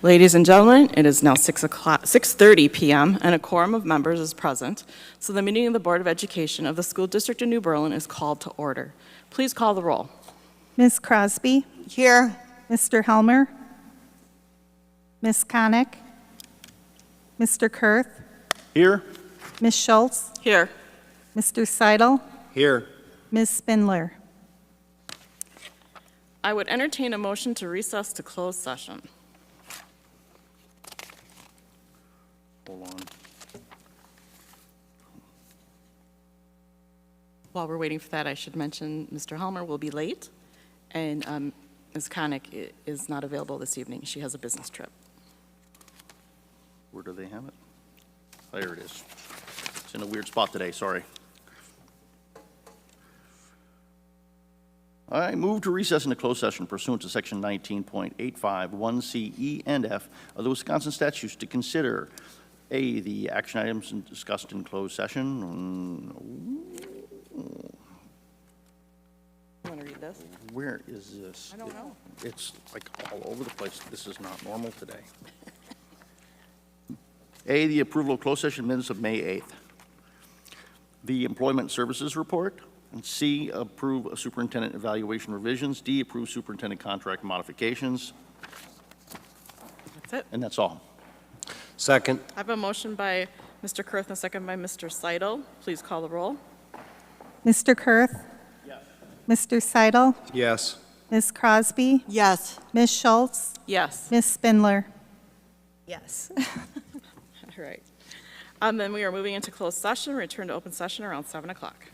Ladies and gentlemen, it is now 6:30 p.m., and a quorum of members is present, so the meeting of the Board of Education of the School District of New Berlin is called to order. Please call the roll. Ms. Crosby? Here. Mr. Helmer? Ms. Connick? Mr. Kurth? Here. Ms. Schultz? Here. Mr. Seidel? Here. Ms. Spindler? I would entertain a motion to recess to closed session. Hold on. While we're waiting for that, I should mention Mr. Helmer will be late, and Ms. Connick is not available this evening. She has a business trip. Where do they have it? There it is. It's in a weird spot today, sorry. I move to recess into closed session pursuant to Section 19.851C E and F of the Wisconsin statutes to consider A, the action items discussed in closed session. You want to read this? Where is this? I don't know. It's like all over the place. This is not normal today. A, the approval of closed session minutes of May 8th. The employment services report. And C, approve superintendent evaluation revisions. D, approve superintendent contract modifications. That's it. And that's all. Second. I have a motion by Mr. Kurth and a second by Mr. Seidel. Please call the roll. Mr. Kurth? Yes. Mr. Seidel? Yes. Ms. Crosby? Yes. Ms. Schultz? Yes. Ms. Spindler? Yes. All right. Then we are moving into closed session. Return to open session around 7 o'clock.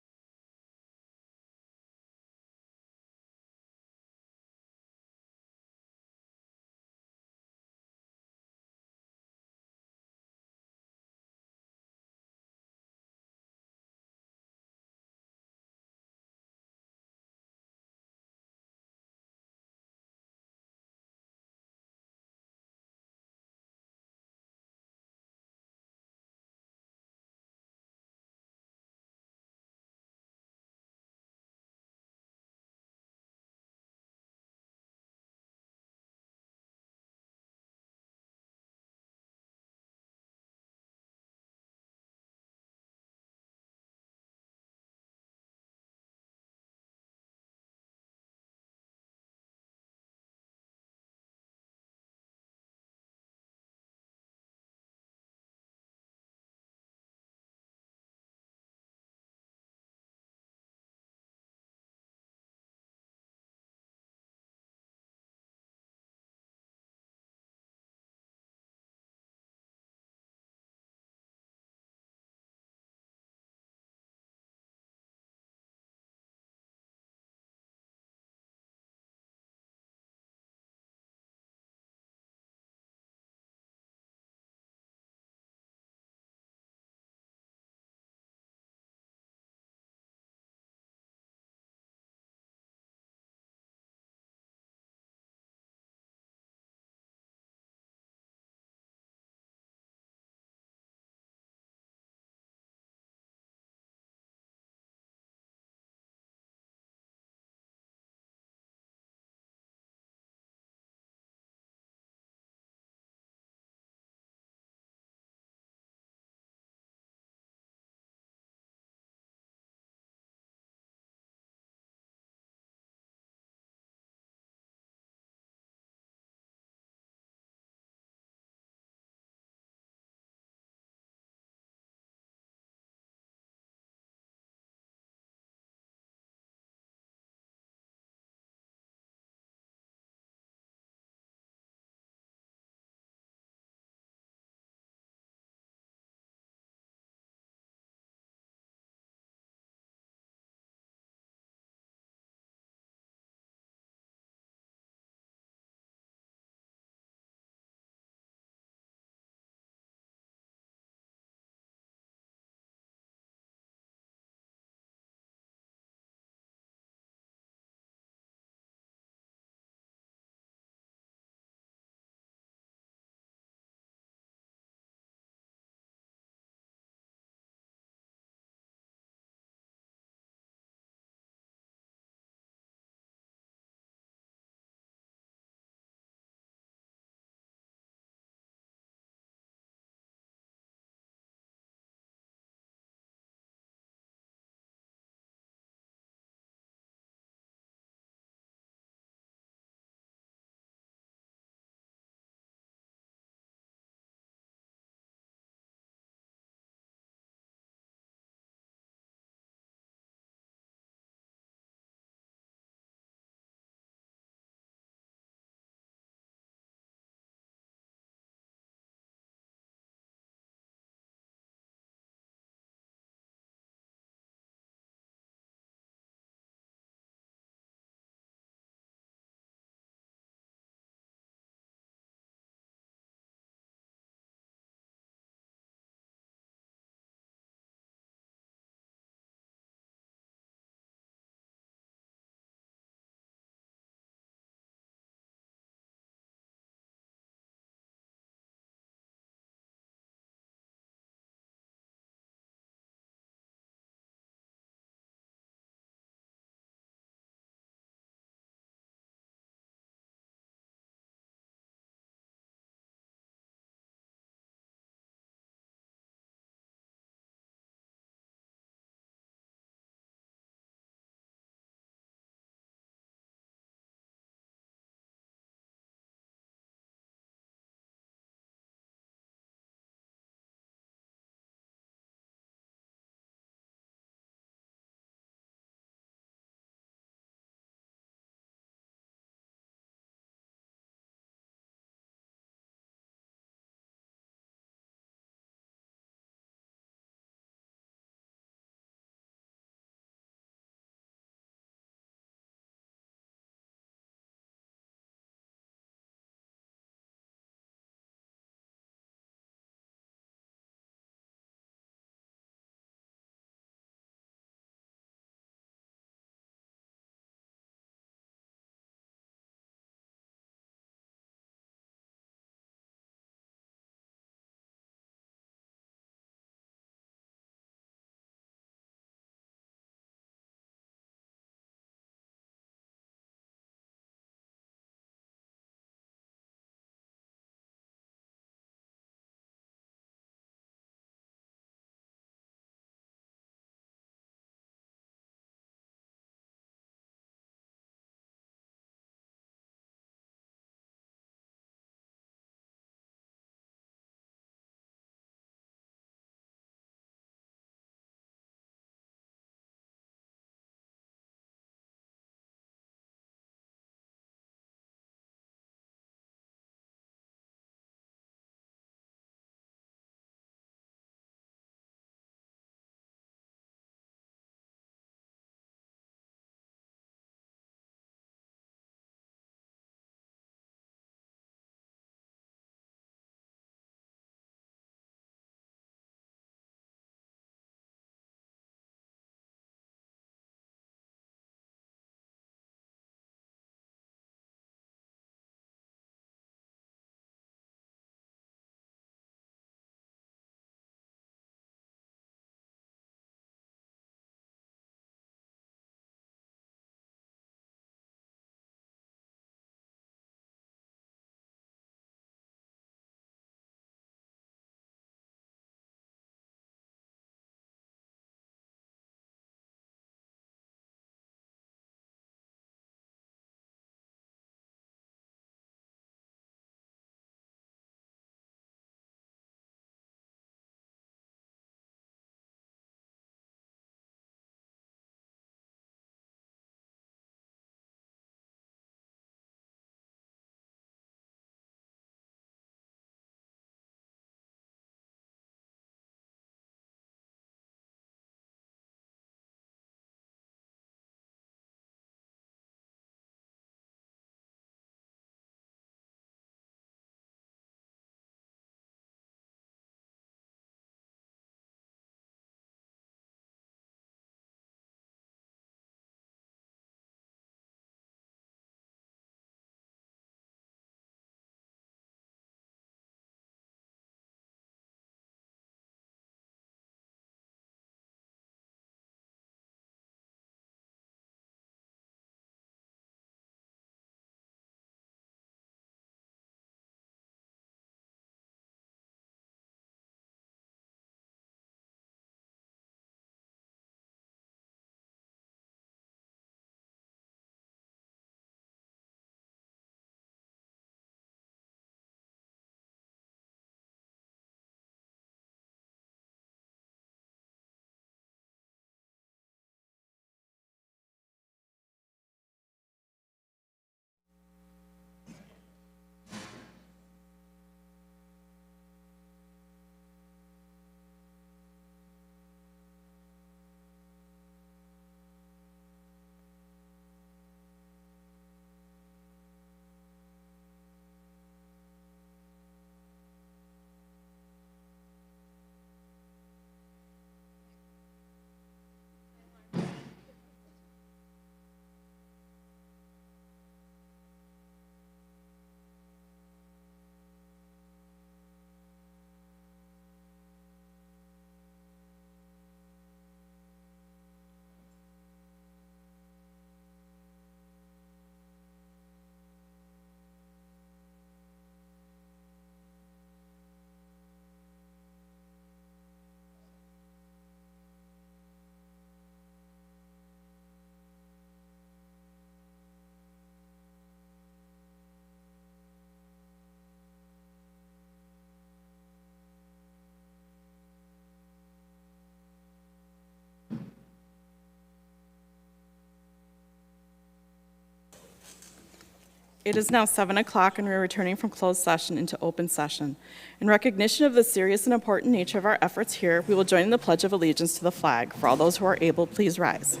It is now 7 o'clock, and we're returning from closed session into open session. In recognition of the serious and important nature of our efforts here, we will join in the Pledge of Allegiance to the flag. For all those who are able, please rise.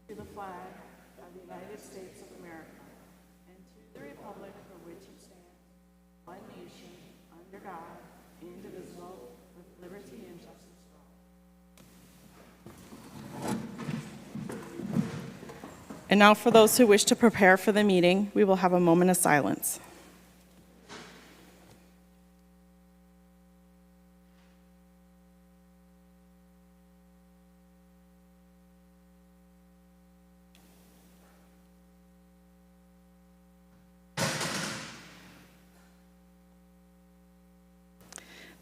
To the flag of the United States of America, and to the republic for which it stands, one nation, under God, indivisible, with liberty and justice for all. And now, for those who wish to prepare for the meeting, we will have a moment of silence.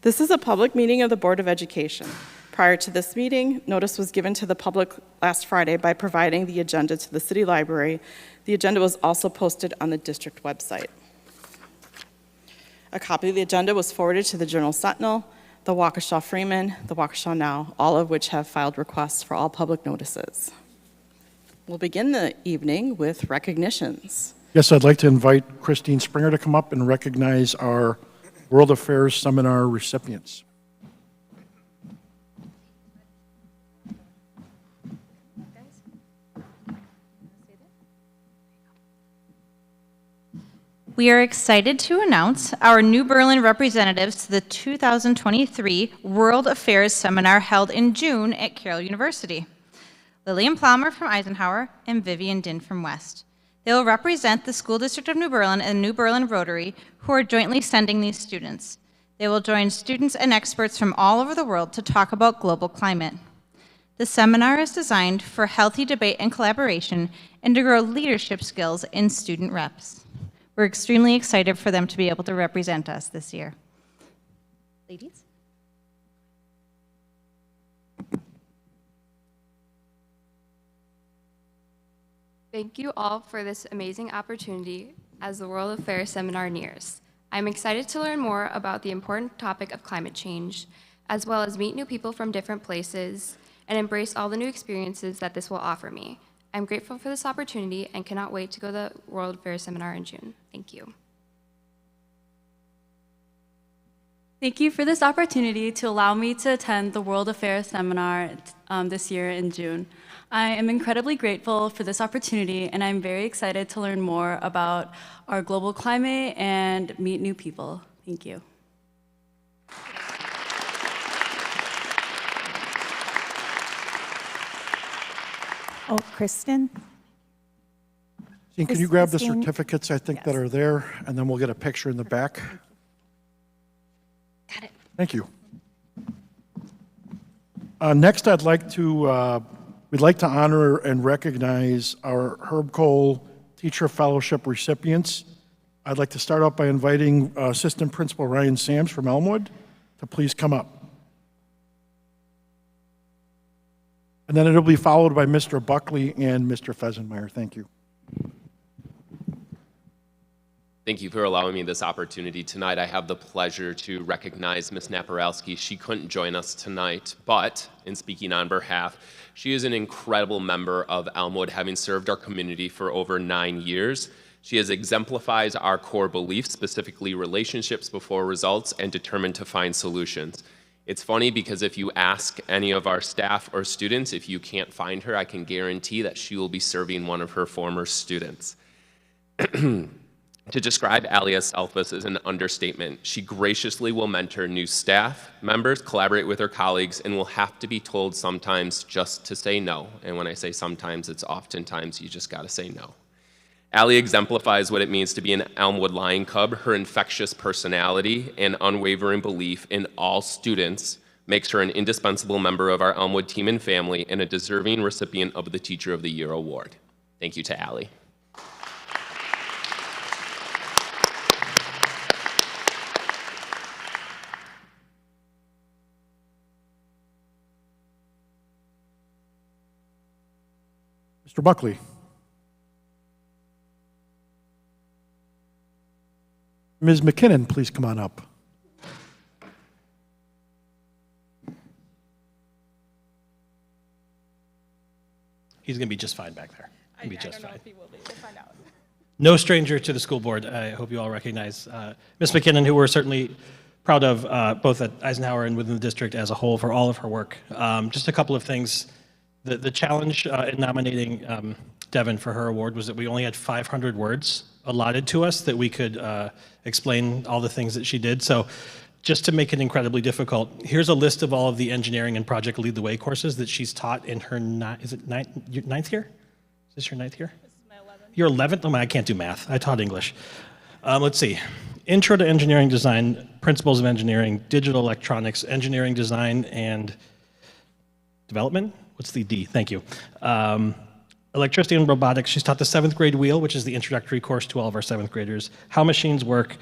This is a public meeting of the Board of Education. Prior to this meeting, notice was given to the public last Friday by providing the agenda to the City Library. The agenda was also posted on the district website. A copy of the agenda was forwarded to the Journal-Sentinel, the Waukesha Freeman, the Waukesha Now, all of which have filed requests for all public notices. We'll begin the evening with recognitions. Yes, I'd like to invite Christine Springer to come up and recognize our World Affairs Seminar recipients. We are excited to announce our New Berlin representatives to the 2023 World Affairs Seminar held in June at Carroll University. Lillian Plummer from Eisenhower and Vivian Din from West. They will represent the School District of New Berlin and New Berlin Rotary, who are jointly sending these students. They will join students and experts from all over the world to talk about global climate. The seminar is designed for healthy debate and collaboration and to grow leadership skills in student reps. We're extremely excited for them to be able to represent us this year. Ladies? Thank you all for this amazing opportunity as the World Affairs Seminar nears. I'm excited to learn more about the important topic of climate change, as well as meet new people from different places and embrace all the new experiences that this will offer me. I'm grateful for this opportunity and cannot wait to go to the World Affairs Seminar in June. Thank you. Thank you for this opportunity to allow me to attend the World Affairs Seminar this year in June. I am incredibly grateful for this opportunity, and I'm very excited to learn more about our global climate and meet new people. Thank you. Oh, Kristen? Can you grab the Christine? certificates, I think, that Yes. are there, and then we'll get a picture in the back? Got it. Thank you. Next, we'd like to honor and recognize our Herb Cole Teacher Fellowship recipients. I'd like to start out by inviting Assistant Principal Ryan Sams from Elmwood to please come up. And then it'll be followed by Mr. Buckley and Mr. Fesenmeyer. Thank you. Thank you for allowing me this opportunity tonight. I have the pleasure to recognize Ms. Naparowski. She couldn't join us tonight, but in speaking on behalf, she is an incredible member of Elmwood, having served our community for over 9 years. She has exemplified our core beliefs, specifically relationships before results, and determined to find solutions. It's funny because if you ask any of our staff or students, if you can't find her, I can guarantee that she will be serving one of her former students. To describe Alia Selfus is an understatement. She graciously will mentor new staff members, collaborate with her colleagues, and will have to be told sometimes just to say no. And when I say sometimes, it's oftentimes you just gotta say no. Allie exemplifies what it means to be an Elmwood Lion Cub. Her infectious personality and unwavering belief in all students makes her an indispensable member of our Elmwood team and family and a deserving recipient of the Teacher of the Year award. Thank you to Allie. Mr. Buckley. Ms. McKinnon, please come on up. he's going to be just fine back there. He'll be just fine. No stranger to the school board. I hope you all recognize Ms. McKinnon, who we're certainly proud of both at Eisenhower and within the district as a whole for all of her work. Just a couple of things. The challenge in nominating Devin for her award was that we only had 500 words allotted to us that we could explain all the things that she did. So just to make it incredibly difficult, here's a list of all of the engineering and Project Lead the Way courses that she's taught in her ninth year? Is this your ninth year? This is my 11th. Your 11th? Oh, I can't do math. I taught English. Let's see. Intro to Engineering Design, Principles of Engineering, Digital Electronics, Engineering Design and Development. What's the D? Thank you. Electricity and Robotics. She's taught the 7th grade wheel, which is the introductory course to all of our 7th graders. How Machines Work,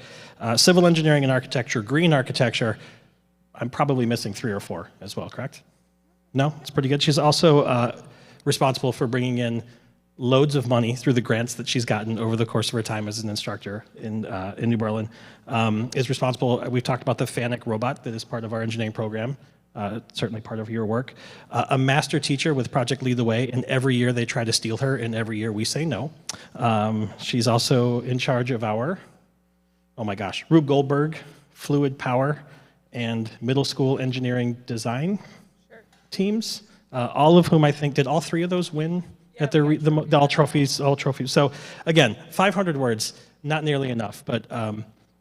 Civil Engineering and Architecture, Green Architecture. I'm probably missing 3 or 4 as well, correct? No? It's pretty good. She's also responsible for bringing in loads of money through the grants that she's gotten over the course of her time as an instructor in New Berlin. Is responsible, we've talked about the FANUC robot that is part of our engineering program. Certainly part of your work. A master teacher with Project Lead the Way, and every year they try to steal her, and every year we say no. She's also in charge of our, oh my gosh, Rube Goldberg, Fluid Power, and middle school engineering design teams, all of whom I think, did all 3 of those win at all trophies? So again, 500 words, not nearly enough, but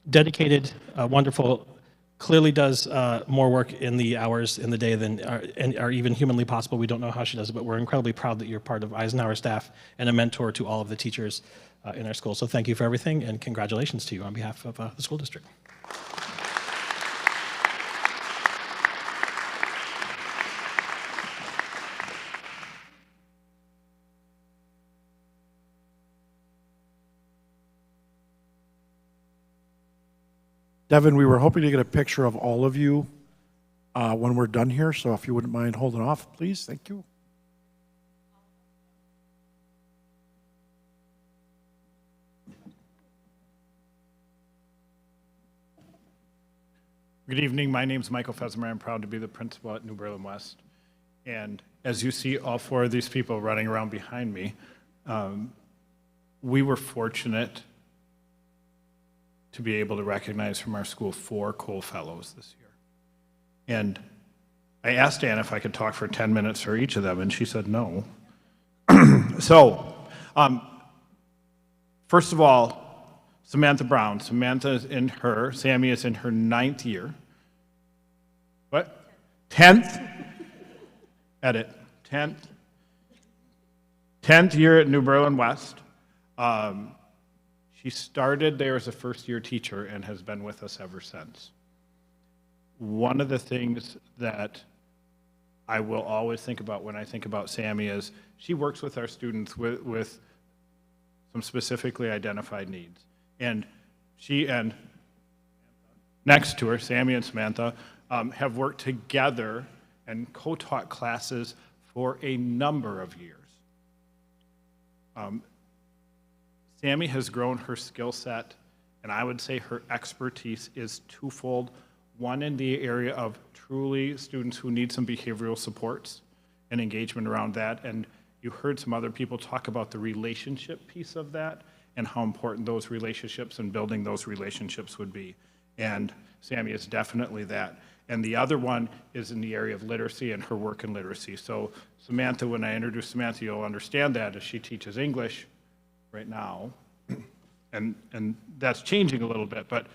dedicated, wonderful, clearly does more work in the hours in the day than are even humanly possible. We don't know how she does it, but we're incredibly proud that you're part of Eisenhower staff and a mentor to all of the teachers in our school. So thank you for everything, and congratulations to you on behalf of the school district. Devin, we were hoping to get a picture of all of you when we're done here, so if you wouldn't mind holding off, please. Thank you. Good evening. My name is Michael Fezemer. I'm proud to be the principal at New Berlin West. And as you see all 4 of these people running around behind me, we were fortunate to be able to recognize from our school 4 Cole Fellows this year. And I asked Ann if I could talk for 10 minutes for each of them, and she said no. So, first of all, Samantha Brown. Sammy is in her 9th year. What? 10th? Edit. 10th year at New Berlin West. She started there as a first-year teacher and has been with us ever since. One of the things that I will always think about when I think about Sammy is she works with our students with some specifically identified needs. And she and next to her, Sammy and Samantha, have worked together and co-taught classes for a number of years. Sammy has grown her skill set, and I would say her expertise is twofold. One in the area of truly students who need some behavioral supports and engagement around that. And you heard some other people talk about the relationship piece of that and how important those relationships and building those relationships would be. And Sammy is definitely that. And the other one is in the area of literacy and her work in literacy. So Samantha, when I introduce Samantha, you'll understand that as she teaches English right now, and that's changing a little bit, but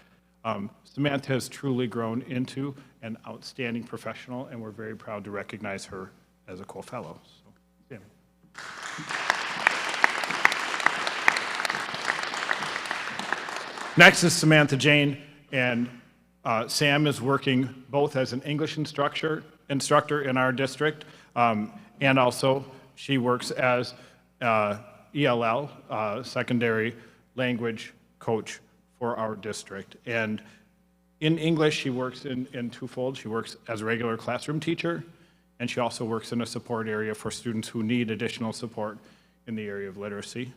Samantha has truly grown into an outstanding professional, and we're very proud to recognize her as a Cole Fellow. So, Sammy. Next is Samantha Jane, and Sam is working both as an English instructor in our district, and also she works as ELL, secondary language coach for our district. And in English, she works in twofold. She works as a regular classroom teacher, and she also works in a support area for students who need additional support in the area of literacy.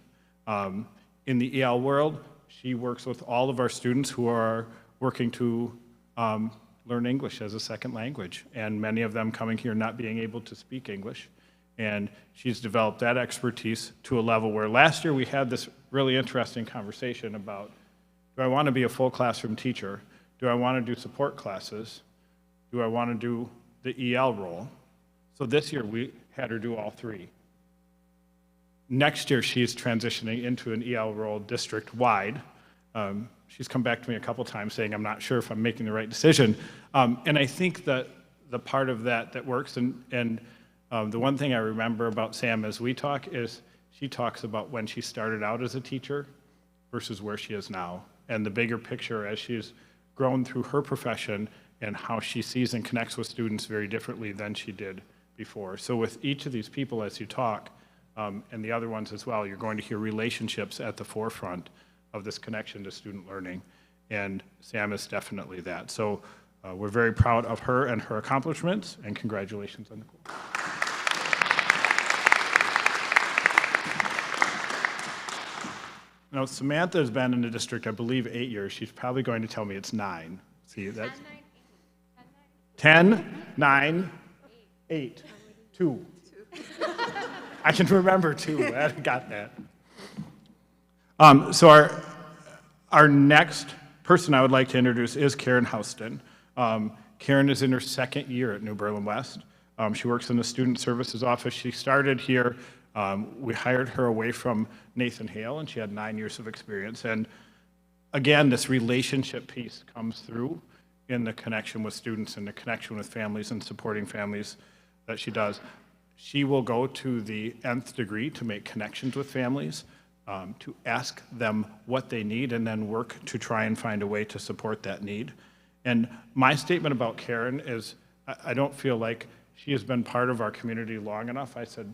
In the EL world, she works with all of our students who are working to learn English as a second language, and many of them coming here not being able to speak English. And she's developed that expertise to a level where last year we had this really interesting conversation about, do I want to be a full classroom teacher? Do I want to do support classes? Do I want to do the EL role? So this year we had her do all three. Next year she's transitioning into an EL role district-wide. She's come back to me a couple times saying, I'm not sure if I'm making the right decision. And I think that the part of that works, and the one thing I remember about Sam as we talk is she talks about when she started out as a teacher versus where she is now, and the bigger picture as she's grown through her profession and how she sees and connects with students very differently than she did before. So with each of these people as you talk, and the other ones as well, you're going to hear relationships at the forefront of this connection to student learning, and Sam is definitely that. So we're very proud of her and her accomplishments, and congratulations on Nicole. Now, Samantha has been in the district, I believe, 8 years. She's probably going to tell me it's 9. See, that's 10, 9, 8, 2. I can remember 2. I got that. So our next person I would like to introduce is Karen Houston. Karen is in her second year at New Berlin West. She works in the Student Services Office. She started here. We hired her away from Nathan Hale, and she had 9 years of experience. And again, this relationship piece comes through in the connection with students and the connection with families and supporting families that she does. She will go to the nth degree to make connections with families, to ask them what they need, and then work to try and find a way to support that need. And my statement about Karen is, I don't feel like she has been part of our community long enough. I said,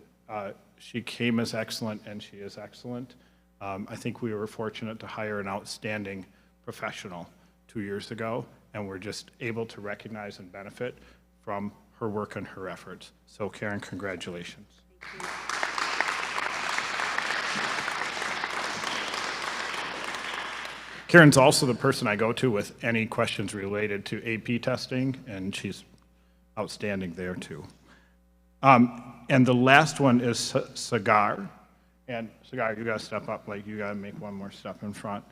she came as excellent, and she is excellent. I think we were fortunate to hire an outstanding professional 2 years ago, and we're just able to recognize and benefit from her work and her efforts. So Karen, congratulations. Karen's also the person I go to with any questions related to AP testing, and she's outstanding there too. And the last one is Sagar. And Sagar, you gotta step up, like you gotta make one more step in front.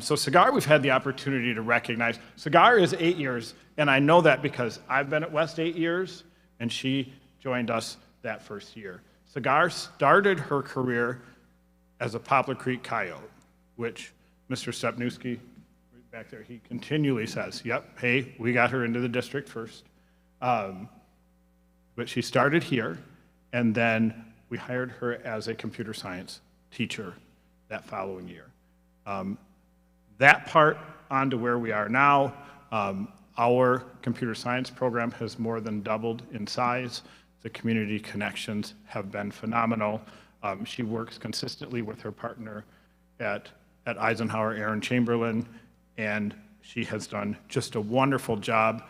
So Sagar, we've had the opportunity to recognize. Sagar is 8 years, and I know that because I've been at West 8 years, and she joined us that first year. Sagar started her career as a Poplar Creek Coyote, which Mr. Stepniewski, back there, he continually says, yep, hey, we got her into the district first. But she started here, and then we hired her as a computer science teacher that following year. That part on to where we are now, our computer science program has more than doubled in size. The community connections have been phenomenal. She works consistently with her partner at Eisenhower, Aaron Chamberlain, and she has done just a wonderful job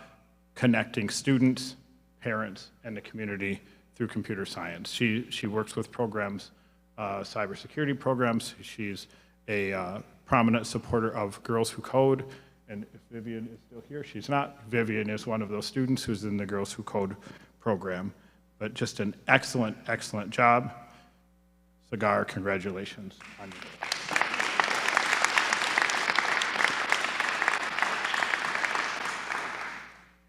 connecting students, parents, and the community through computer science. She works with programs, cybersecurity programs. She's a prominent supporter of Girls Who Code, and if Vivian is still here, she's not. Vivian is one of those students who's in the Girls Who Code program. But just an excellent, excellent job. Sagar, congratulations on your day.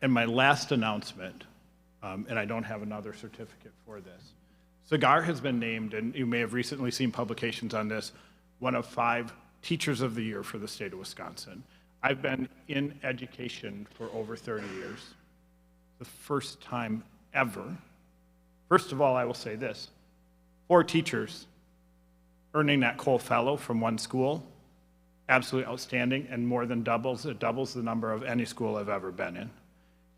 And my last announcement, and I don't have another certificate for this. Sagar has been named, and you may have recently seen publications on this, one of 5 Teachers of the Year for the state of Wisconsin. I've been in education for over 30 years. The first time ever. First of all, I will say this. 4 teachers earning that Cole Fellow from one school, absolutely outstanding, and more than doubles the number of any school I've ever been in.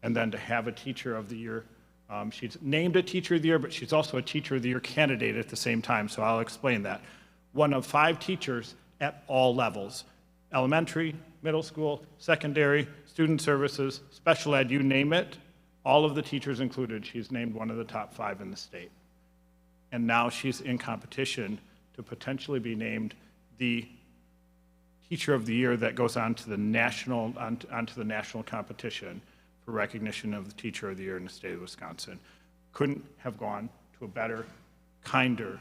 And then to have a Teacher of the Year, she's named a Teacher of the Year, but she's also a Teacher of the Year candidate at the same time, so I'll explain that. One of 5 teachers at all levels, elementary, middle school, secondary, student services, special ed, you name it, all of the teachers included, she's named one of the top 5 in the state. And now she's in competition to potentially be named the Teacher of the Year that goes on to the national, onto the national competition for recognition of the Teacher of the Year in the state of Wisconsin. Couldn't have gone to a better, kinder,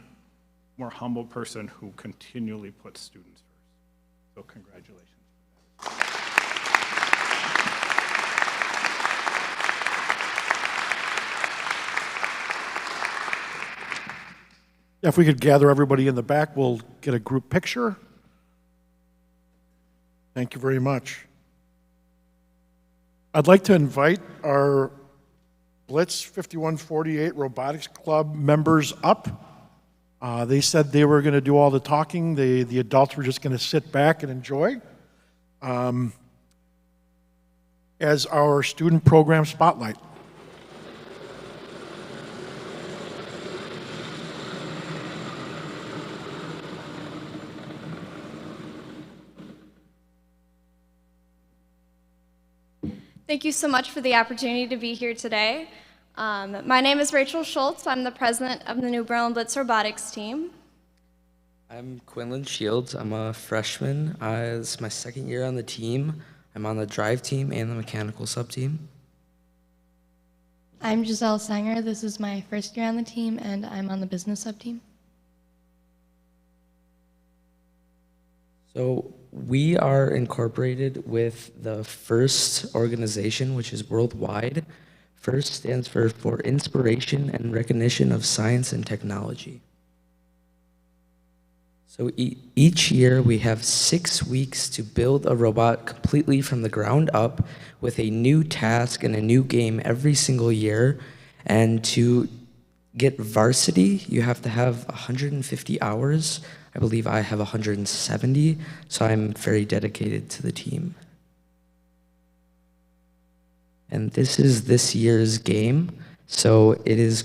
more humble person who continually puts students first. So congratulations. If we could gather everybody in the back, we'll get a group picture. Thank you very much. I'd like to invite our Blitz 5148 Robotics Club members up. They said they were going to do all the talking. The adults were just going to sit back and enjoy. As our student program spotlight. Thank you so much for the opportunity to be here today. My name is Rachel Schultz. I'm the president of the New Berlin Blitz Robotics team. I'm Quinlan Shields. I'm a freshman. This is my second year on the team. I'm on the drive team and the mechanical sub-team. I'm Giselle Sanger. This is my first year on the team, and I'm on the business sub-team. So we are incorporated with the FIRST organization, which is worldwide. FIRST stands for Inspiration and Recognition of Science and Technology. So each year we have 6 weeks to build a robot completely from the ground up with a new task and a new game every single year. And to get varsity, you have to have 150 hours. I believe I have 170, so I'm very dedicated to the team. And this is this year's game. So it is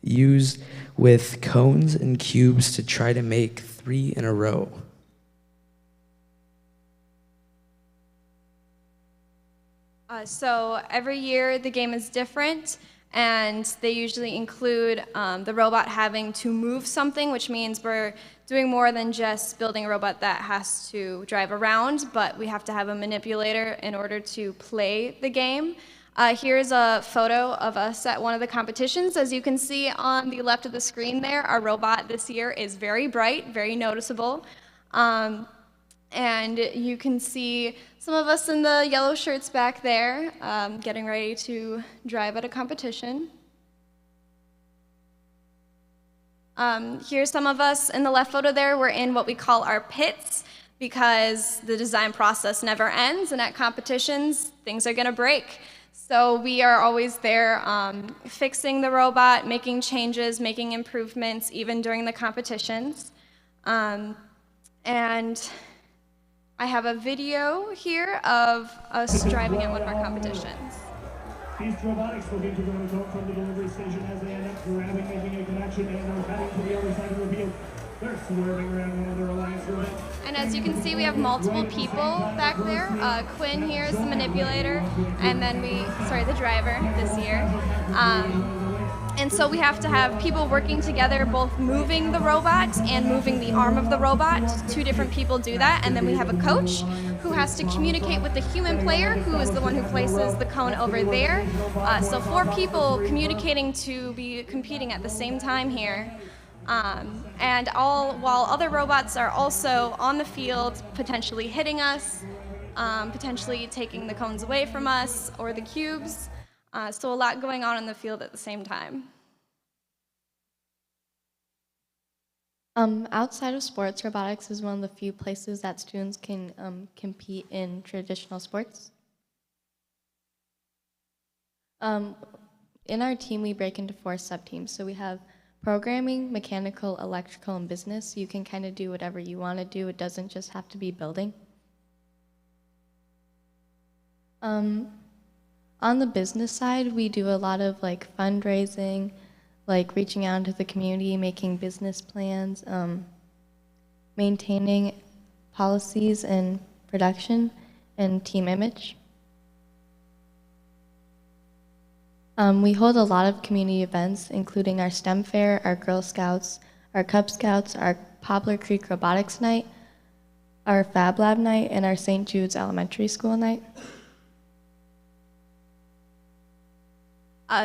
used with cones and cubes to try to make 3 in a row. So every year the game is different, and they usually include the robot having to move something, which means we're doing more than just building a robot that has to drive around, but we have to have a manipulator in order to play the game. Here's a photo of us at one of the competitions. As you can see on the left of the screen there, our robot this year is very bright, very noticeable. And you can see some of us in the yellow shirts back there, getting ready to drive at a competition. Here's some of us in the left photo there. We're in what we call our pits because the design process never ends, and at competitions, things are gonna break. So we are always there fixing the robot, making changes, making improvements, even during the competitions. And I have a video here of us driving at one of our competitions. These robotics will get to go from the delivery station as they end up grabbing, making a connection, and are heading to the other side of the field. They're swerving around one of their alliance robots. And as you can see, we have multiple people back there. Quinn here is the manipulator, and then the driver this year. And so we have to have people working together, both moving the robot and moving the arm of the robot. 2 different people do that, and then we have a coach who has to communicate with the human player, who is the one who places the cone over there. So 4 people communicating to be competing at the same time here. And while other robots are also on the field, potentially hitting us, potentially taking the cones away from us or the cubes. So a lot going on in the field at the same time. Outside of sports, robotics is one of the few places that students can compete in traditional sports. In our team, we break into 4 sub-teams. So we have programming, mechanical, electrical, and business. You can kind of do whatever you want to do. It doesn't just have to be building. On the business side, we do a lot of fundraising, reaching out into the community, making business plans, maintaining policies and production and team image. We hold a lot of community events, including our STEM fair, our Girl Scouts, our Cub Scouts, our Poplar Creek Robotics Night, our Fab Lab Night, and our St. Jude's Elementary School Night.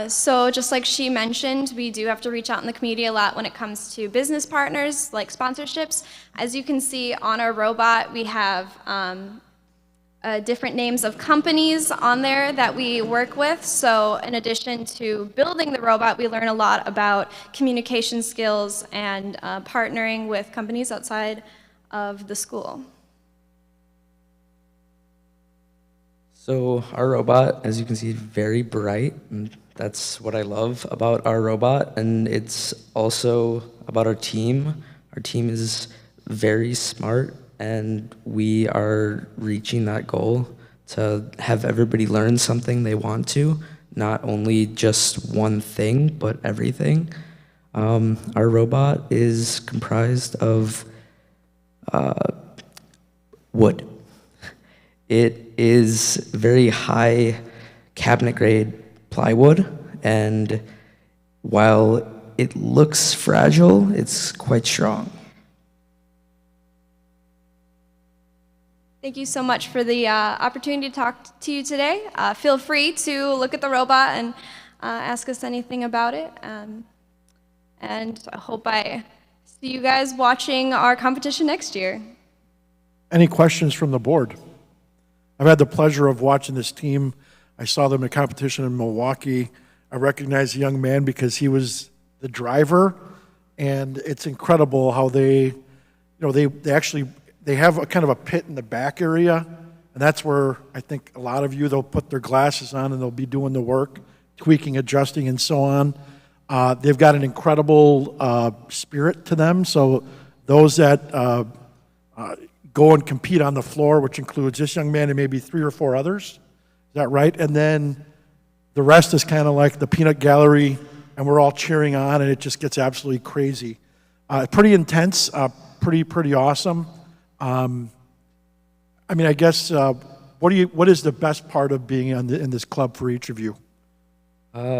So just like she mentioned, we do have to reach out in the community a lot when it comes to business partners, like sponsorships. As you can see on our robot, we have different names of companies on there that we work with. So in addition to building the robot, we learn a lot about communication skills and partnering with companies outside of the school. So our robot, as you can see, very bright, and that's what I love about our robot, and it's also about our team. Our team is very smart, and we are reaching that goal to have everybody learn something they want to, not only just one thing, but everything. Our robot is comprised of wood. It is very high cabinet grade plywood, and while it looks fragile, it's quite strong. Thank you so much for the opportunity to talk to you today. Feel free to look at the robot and ask us anything about it. And I hope I see you guys watching our competition next year. Any questions from the board? I've had the pleasure of watching this team. I saw them in competition in Milwaukee. I recognize the young man because he was the driver, and it's incredible how they have a kind of a pit in the back area, and that's where I think a lot of you, they'll put their glasses on and they'll be doing the work, tweaking, adjusting, and so on. They've got an incredible spirit to them, so those that go and compete on the floor, which includes this young man and maybe 3 or 4 others. Is that right? And then the rest is kind of like the peanut gallery, and we're all cheering on, and it just gets absolutely crazy. Pretty intense, pretty awesome. I mean, I guess, what is the best part of being in this club for each of you?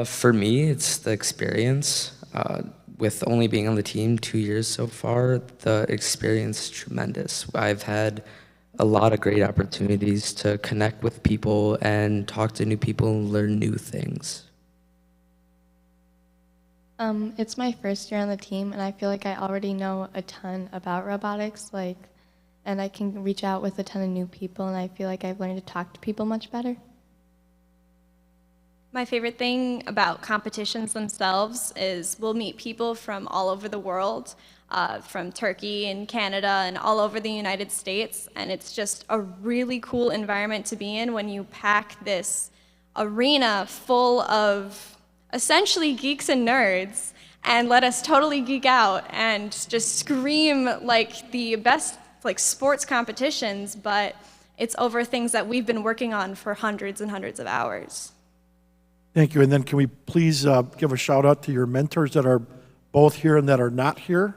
For me, it's the experience. With only being on the team 2 years so far, the experience is tremendous. I've had a lot of great opportunities to connect with people and talk to new people and learn new things. It's my first year on the team, and I feel like I already know a ton about robotics, and I can reach out with a ton of new people, and I feel like I've learned to talk to people much better. My favorite thing about competitions themselves is we'll meet people from all over the world, from Turkey and Canada and all over the United States, and it's just a really cool environment to be in when you pack this arena full of essentially geeks and nerds and let us totally geek out and just scream like the best sports competitions, but it's over things that we've been working on for hundreds and hundreds of hours. Thank you. And then can we please give a shout out to your mentors that are both here and that are not here?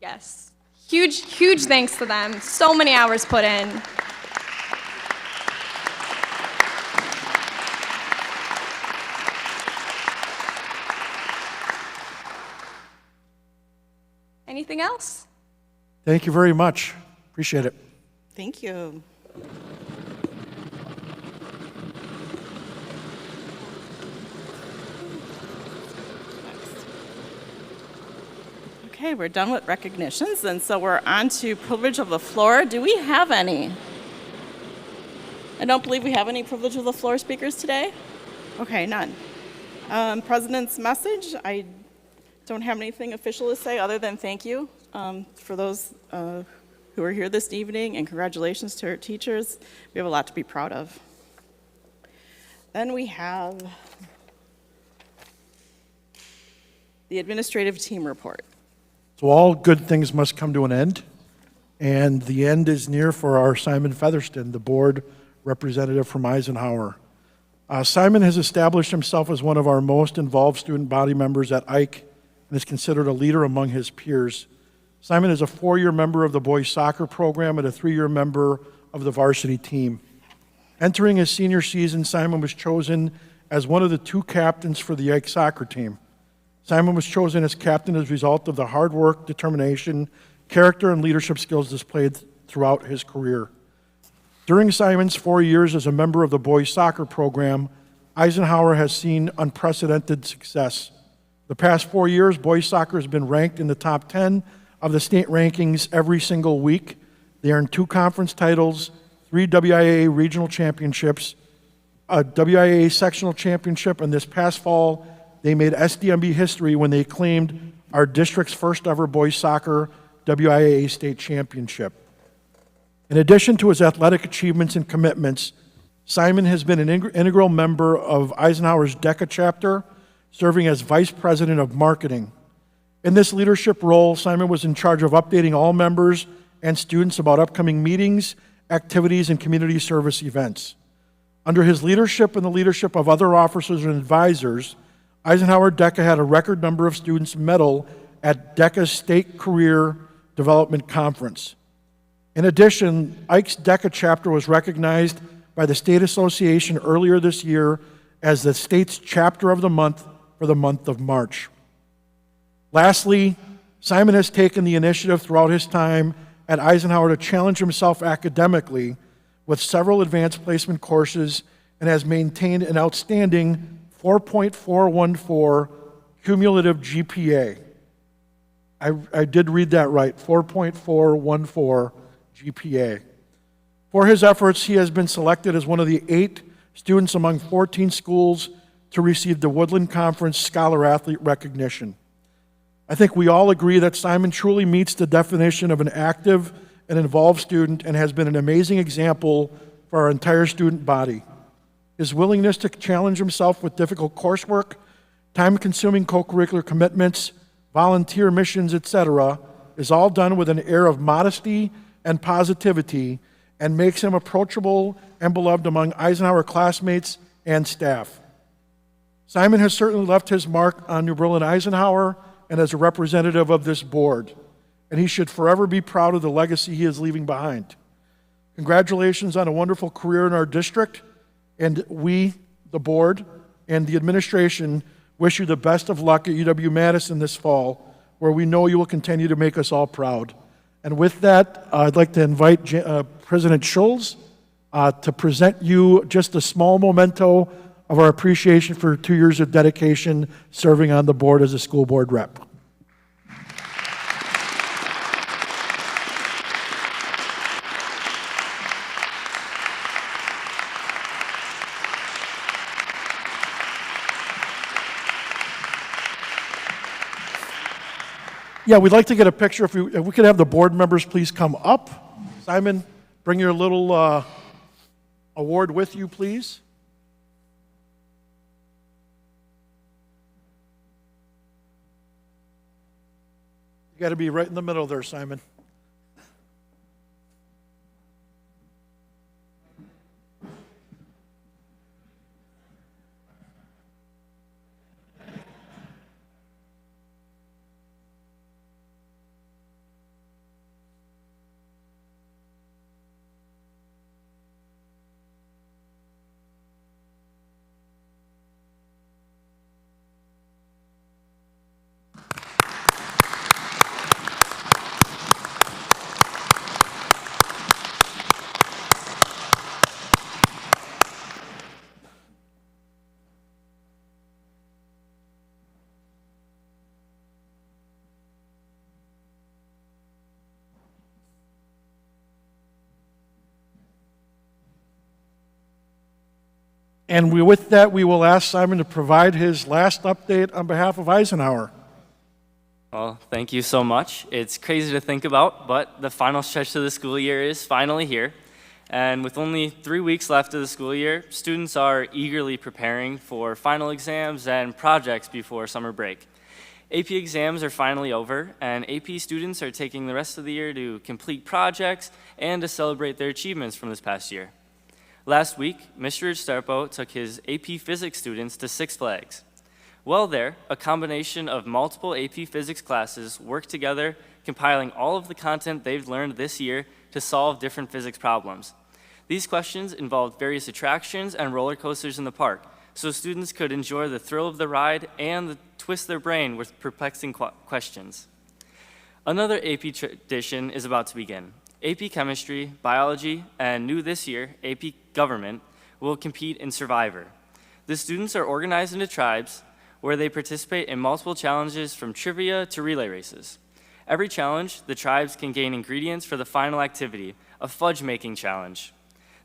Yes. Huge thanks to them. So many hours put in. Anything else? Thank you very much. Appreciate it. Thank you. Okay, we're done with recognitions, and so we're on to privilege of the floor. Do we have any? I don't believe we have any privilege of the floor speakers today. Okay, none. President's message, I don't have anything official to say other than thank you for those who are here this evening, and congratulations to our teachers. We have a lot to be proud of. Then we have the administrative team report. So all good things must come to an end, and the end is near for our Simon Featherston, the board representative from Eisenhower. Simon has established himself as one of our most involved student body members at Ike and is considered a leader among his peers. Simon is a 4-year member of the boys soccer program and a 3-year member of the varsity team. Entering his senior season, Simon was chosen as one of the 2 captains for the Ike soccer team. Simon was chosen as captain as a result of the hard work, determination, character, and leadership skills displayed throughout his career. During Simon's 4 years as a member of the boys soccer program, Eisenhower has seen unprecedented success. The past 4 years, boys soccer has been ranked in the top 10 of the state rankings every single week. They earned 2 conference titles, 3 WIAA regional championships, a WIAA sectional championship, and this past fall, they made SDMB history when they claimed our district's first ever boys soccer WIAA state championship. In addition to his athletic achievements and commitments, Simon has been an integral member of Eisenhower's DECA chapter, serving as Vice President of Marketing. In this leadership role, Simon was in charge of updating all members and students about upcoming meetings, activities, and community service events. Under his leadership and the leadership of other officers and advisors, Eisenhower DECA had a record number of students medal at DECA's State Career Development Conference. In addition, Ike's DECA chapter was recognized by the State Association earlier this year as the state's chapter of the month for the month of March. Lastly, Simon has taken the initiative throughout his time at Eisenhower to challenge himself academically with several advanced placement courses and has maintained an outstanding 4.414 cumulative GPA. I did read that right, 4.414 GPA. For his efforts, he has been selected as one of the 8 students among 14 schools to receive the Woodland Conference Scholar Athlete recognition. I think we all agree that Simon truly meets the definition of an active and involved student and has been an amazing example for our entire student body. His willingness to challenge himself with difficult coursework, time-consuming co-curricular commitments, volunteer missions, etc., is all done with an air of modesty and positivity and makes him approachable and beloved among Eisenhower classmates and staff. Simon has certainly left his mark on New Berlin Eisenhower and as a representative of this board, and he should forever be proud of the legacy he is leaving behind. Congratulations on a wonderful career in our district, and we, the board, and the administration wish you the best of luck at UW-Madison this fall, where we know you will continue to make us all proud. And with that, I'd like to invite President Schulz to present you just a small memento of our appreciation for 2 years of dedication serving on the board as a school board rep. Yeah, we'd like to get a picture. If we could have the board members please come up. Simon, bring your little award with you, please. You got to be right in the middle there, Simon. And with that, we will ask Simon to provide his last update on behalf of Eisenhower. Well, thank you so much. It's crazy to think about, but the final stretch of the school year is finally here. And with only 3 weeks left of the school year, students are eagerly preparing for final exams and projects before summer break. AP exams are finally over, and AP students are taking the rest of the year to complete projects and to celebrate their achievements from this past year. Last week, Mr. Starpo took his AP Physics students to Six Flags. While there, a combination of multiple AP Physics classes worked together, compiling all of the content they've learned this year to solve different physics problems. These questions involved various attractions and roller coasters in the park, so students could enjoy the thrill of the ride and twist their brain with perplexing questions. Another AP tradition is about to begin. AP Chemistry, Biology, and new this year, AP Government will compete in Survivor. The students are organized into tribes where they participate in multiple challenges from trivia to relay races. Every challenge, the tribes can gain ingredients for the final activity, a fudge-making challenge.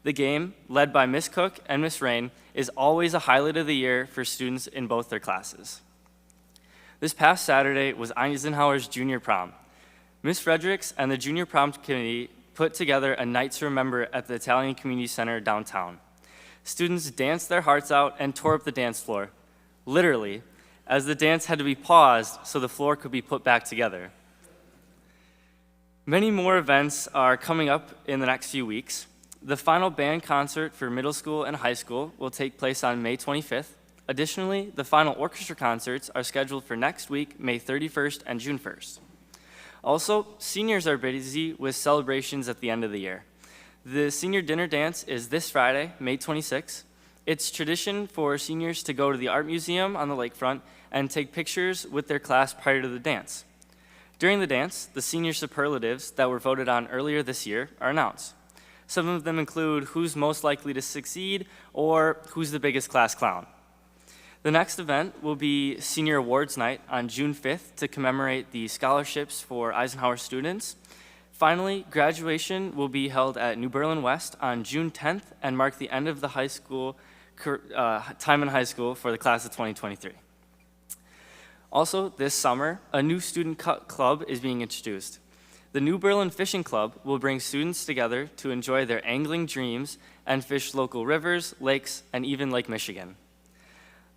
The game, led by Miss Cook and Miss Rain, is always a highlight of the year for students in both their classes. This past Saturday was Eisenhower's junior prom. Miss Fredericks and the junior prom committee put together a night to remember at the Italian Community Center downtown. Students danced their hearts out and tore up the dance floor, literally, as the dance had to be paused so the floor could be put back together. Many more events are coming up in the next few weeks. The final band concert for middle school and high school will take place on May 25th. Additionally, the final orchestra concerts are scheduled for next week, May 31st and June 1st. Also, seniors are busy with celebrations at the end of the year. The senior dinner dance is this Friday, May 26th. It's tradition for seniors to go to the art museum on the lakefront and take pictures with their class prior to the dance. During the dance, the senior superlatives that were voted on earlier this year are announced. Some of them include who's most likely to succeed or who's the biggest class clown. The next event will be Senior Awards Night on June 5th to commemorate the scholarships for Eisenhower students. Finally, graduation will be held at New Berlin West on June 10th and mark the end of the high school time in high school for the class of 2023. Also, this summer, a new student club is being introduced. The New Berlin Fishing Club will bring students together to enjoy their angling dreams and fish local rivers, lakes, and even Lake Michigan.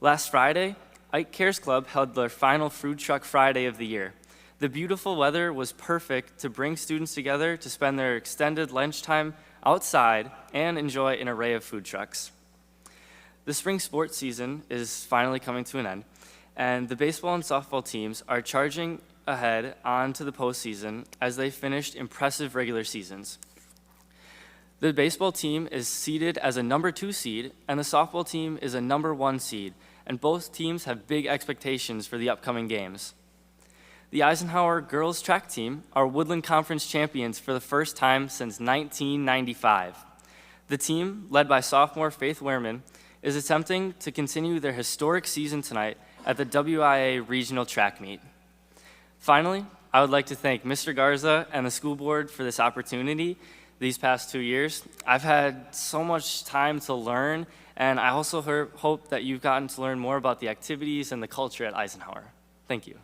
Last Friday, Ike Cares Club held their final Food Truck Friday of the year. The beautiful weather was perfect to bring students together to spend their extended lunchtime outside and enjoy an array of food trucks. The spring sports season is finally coming to an end, and the baseball and softball teams are charging ahead onto the postseason as they finished impressive regular seasons. The baseball team is seeded as a number 2 seed, and the softball team is a number 1 seed, and both teams have big expectations for the upcoming games. The Eisenhower girls track team are Woodland Conference champions for the first time since 1995. The team, led by sophomore Faith Wehrman, is attempting to continue their historic season tonight at the WIA Regional Track Meet. Finally, I would like to thank Mr. Garza and the school board for this opportunity these past 2 years. I've had so much time to learn, and I also hope that you've gotten to learn more about the activities and the culture at Eisenhower. Thank you.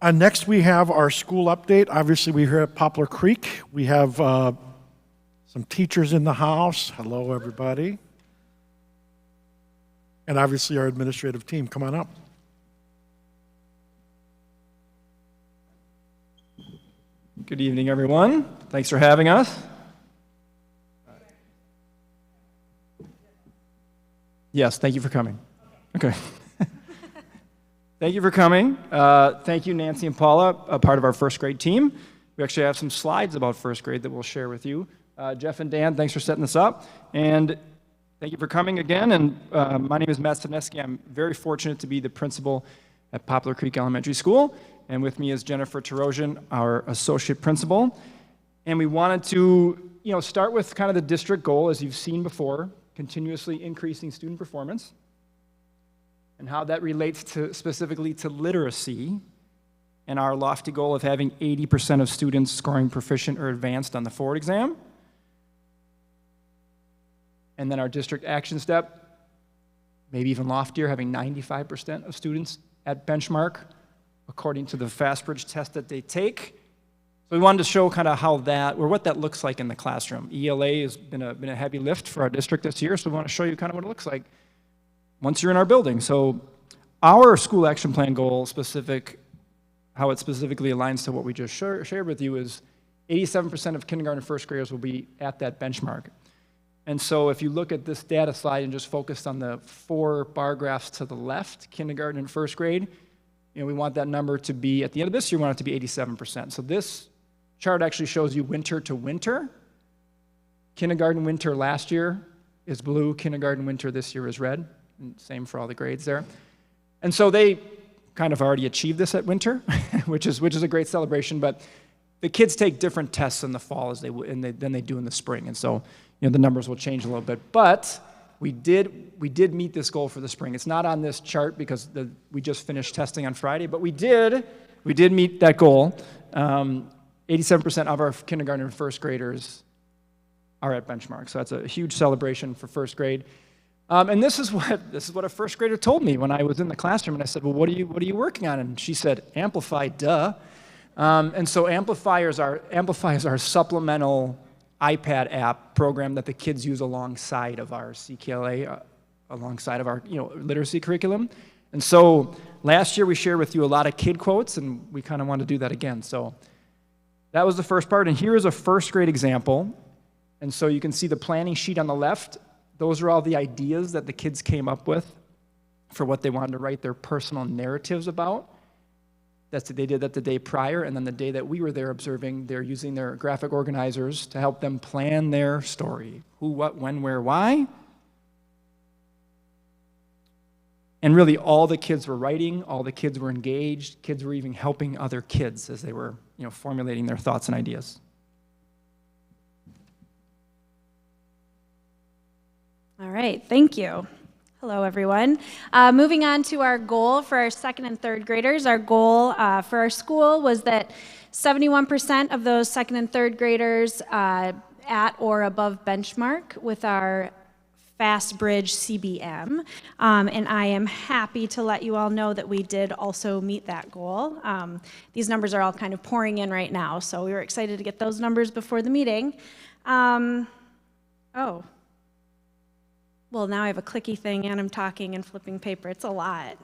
Next, we have our school update. Obviously, we're here at Poplar Creek. We have some teachers in the house. Hello, everybody. And obviously, our administrative team. Come on up. Good evening, everyone. Thanks for having us. Yes, thank you for coming. Okay. Thank you for coming. Thank you, Nancy and Paula, a part of our first grade team. We actually have some slides about first grade that we'll share with you. Jeff and Dan, thanks for setting this up. And thank you for coming again. And my name is Matt Stevneski. I'm very fortunate to be the principal at Poplar Creek Elementary School. And with me is Jennifer Tarosian, our associate principal. And we wanted to, start with kind of the district goal, as you've seen before, continuously increasing student performance, and how that relates to specifically to literacy and our lofty goal of having 80% of students scoring proficient or advanced on the Ford exam. And then our district action step, maybe even loftier, having 95% of students at benchmark according to the FastBridge test that they take. So we wanted to show kind of how that, or what that looks like in the classroom. ELA has been a heavy lift for our district this year, so we want to show you kind of what it looks like once you're in our building. So our school action plan goal how it specifically aligns to what we just shared with you is 87% of kindergarten and first graders will be at that benchmark. And so if you look at this data slide and just focus on the 4 bar graphs to the left, kindergarten and first grade, we want that number to be, at the end of this year, we want it to be 87%. So this chart actually shows you winter to winter. Kindergarten winter last year is blue, kindergarten winter this year is red. And same for all the grades there. And so they kind of already achieved this at winter, which is a great celebration, but the kids take different tests in the fall than they do in the spring. And so, the numbers will change a little bit. But we did meet this goal for the spring. It's not on this chart because we just finished testing on Friday, but we did meet that goal. 87% of our kindergarten and first graders are at benchmark, so that's a huge celebration for first grade. And this is what a first grader told me when I was in the classroom, and I said, well, what are you working on? And she said, Amplify, duh. And so Amplify is our supplemental iPad app program that the kids use alongside of our CKLA, alongside of our literacy curriculum. And so last year we shared with you a lot of kid quotes, and we kind of want to do that again. So that was the first part, and here is a first grade example. And so you can see the planning sheet on the left. Those are all the ideas that the kids came up with for what they wanted to write their personal narratives about. They did that the day prior, and then the day that we were there observing, they're using their graphic organizers to help them plan their story. Who, what, when, where, why. And really all the kids were writing, all the kids were engaged, kids were even helping other kids as they were formulating their thoughts and ideas. All right, thank you. Hello, everyone. Moving on to our goal for our second and third graders. Our goal for our school was that 71% of those second and third graders at or above benchmark with our FastBridge CBM. And I am happy to let you all know that we did also meet that goal. These numbers are all kind of pouring in right now, so we were excited to get those numbers before the meeting. Well, now I have a clicky thing, and I'm talking and flipping paper. It's a lot.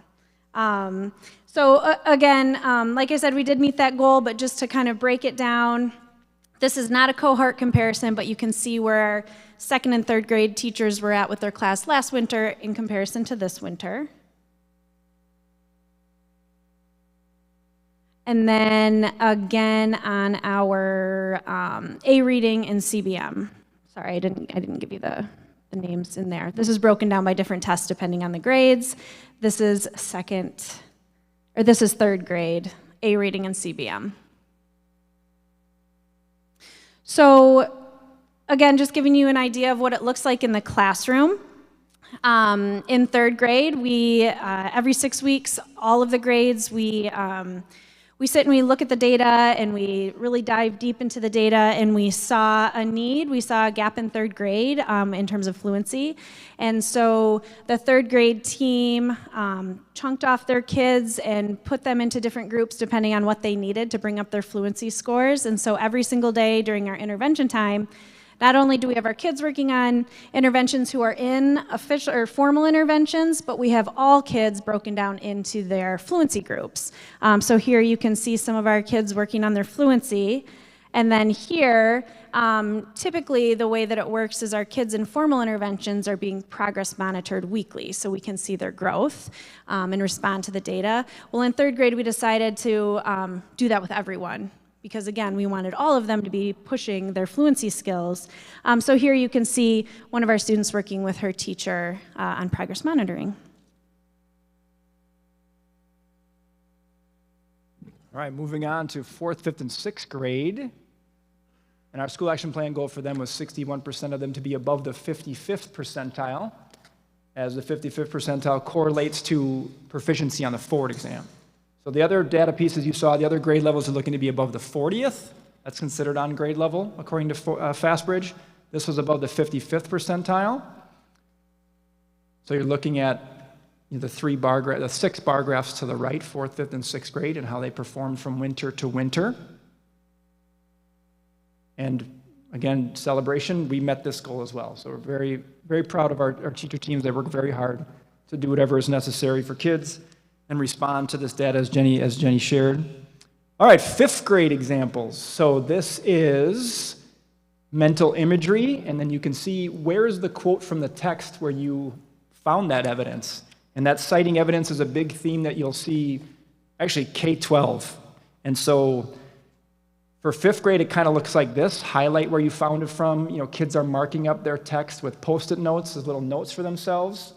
Again, like I said, we did meet that goal, but just to kind of break it down, this is not a cohort comparison, but you can see where our second and third grade teachers were at with their class last winter in comparison to this winter. And then again on our A reading and CBM. Sorry, I didn't give you the names in there. This is broken down by different tests depending on the grades. This is third grade, A reading and CBM. So again, just giving you an idea of what it looks like in the classroom. In third grade, we every 6 weeks, all of the grades, we sit and we look at the data and we really dive deep into the data, and we saw a need, we saw a gap in third grade in terms of fluency. And so the third grade team chunked off their kids and put them into different groups depending on what they needed to bring up their fluency scores. And so every single day during our intervention time, not only do we have our kids working on interventions who are in official or formal interventions, but we have all kids broken down into their fluency groups. So here you can see some of our kids working on their fluency. And then here, typically the way that it works is our kids in formal interventions are being progress monitored weekly, so we can see their growth and respond to the data. Well, in third grade, we decided to do that with everyone, because again, we wanted all of them to be pushing their fluency skills. So here you can see one of our students working with her teacher on progress monitoring. All right, moving on to 4th, 5th, and 6th grade. And our school action plan goal for them was 61% of them to be above the 55th percentile, as the 55th percentile correlates to proficiency on the Ford exam. So the other data pieces you saw, the other grade levels are looking to be above the 40th. That's considered on grade level, according to FastBridge. This was above the 55th percentile. So you're looking at the 6 bar graphs to the right, 4th, 5th, and 6th grade, and how they performed from winter to winter. And again, celebration, we met this goal as well. So we're very, very proud of our teacher teams. They work very hard to do whatever is necessary for kids and respond to this data as Jenny shared. All right, 5th grade examples. So this is mental imagery, and then you can see where's the quote from the text where you found that evidence. And that citing evidence is a big theme that you'll see, actually K-12. And so for 5th grade, it kind of looks like this. Highlight where you found it from. Kids are marking up their text with Post-it notes as little notes for themselves.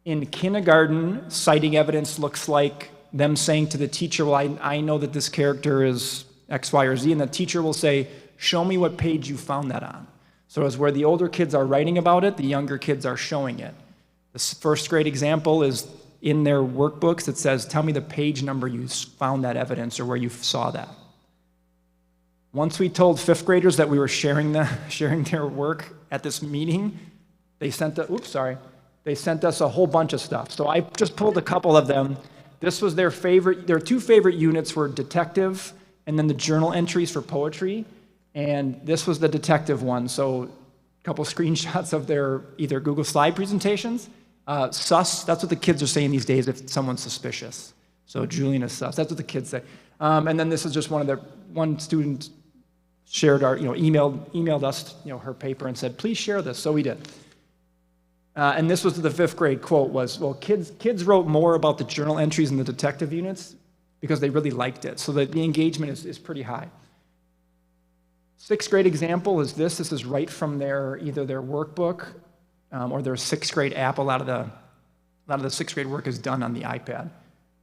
In kindergarten, citing evidence looks like them saying to the teacher, well, I know that this character is X, Y, or Z, and the teacher will say, show me what page you found that on. So as where the older kids are writing about it, the younger kids are showing it. The first grade example is in their workbooks. It says, tell me the page number you found that evidence or where you saw that. Once we told fifth graders that we were sharing their work at this meeting, they sent us a whole bunch of stuff. So I just pulled a couple of them. This was their two favorite units were detective and then the journal entries for poetry. And this was the detective one. So a couple screenshots of their either Google slide presentations. Sus, that's what the kids are saying these days if someone's suspicious. So Julian is sus, that's what the kids say. And then this is just one student shared emailed us, her paper and said, please share this, so we did. And this was the fifth grade quote was, well, kids wrote more about the journal entries in the detective units because they really liked it. So the engagement is pretty high. Sixth grade example is this. This is right from either their workbook or their sixth grade app. A lot of the sixth grade work is done on the iPad.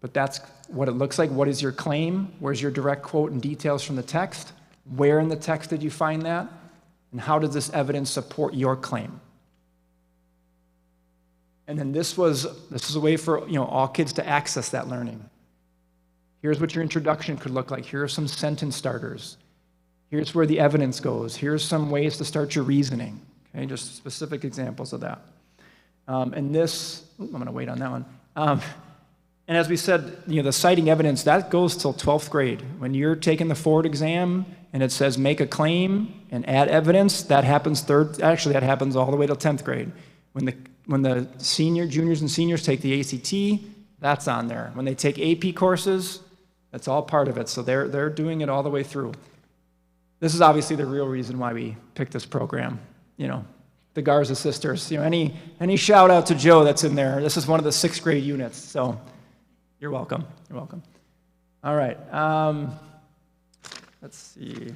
But that's what it looks like. What is your claim? Where's your direct quote and details from the text? Where in the text did you find that? And how does this evidence support your claim? And then this is a way for all kids to access that learning. Here's what your introduction could look like. Here are some sentence starters. Here's where the evidence goes. Here's some ways to start your reasoning. Okay, just specific examples of that. And this, I'm going to wait on that one. And as we said, the citing evidence, that goes till 12th grade. When you're taking the Ford exam and it says make a claim and add evidence, that happens that happens all the way till 10th grade. When the juniors and seniors take the ACT, that's on there. When they take AP courses, that's all part of it. So they're doing it all the way through. This is obviously the real reason why we picked this program. The Garza sisters. Any shout out to Joe that's in there. This is one of the sixth grade units. So you're welcome. You're welcome. All right. Let's see.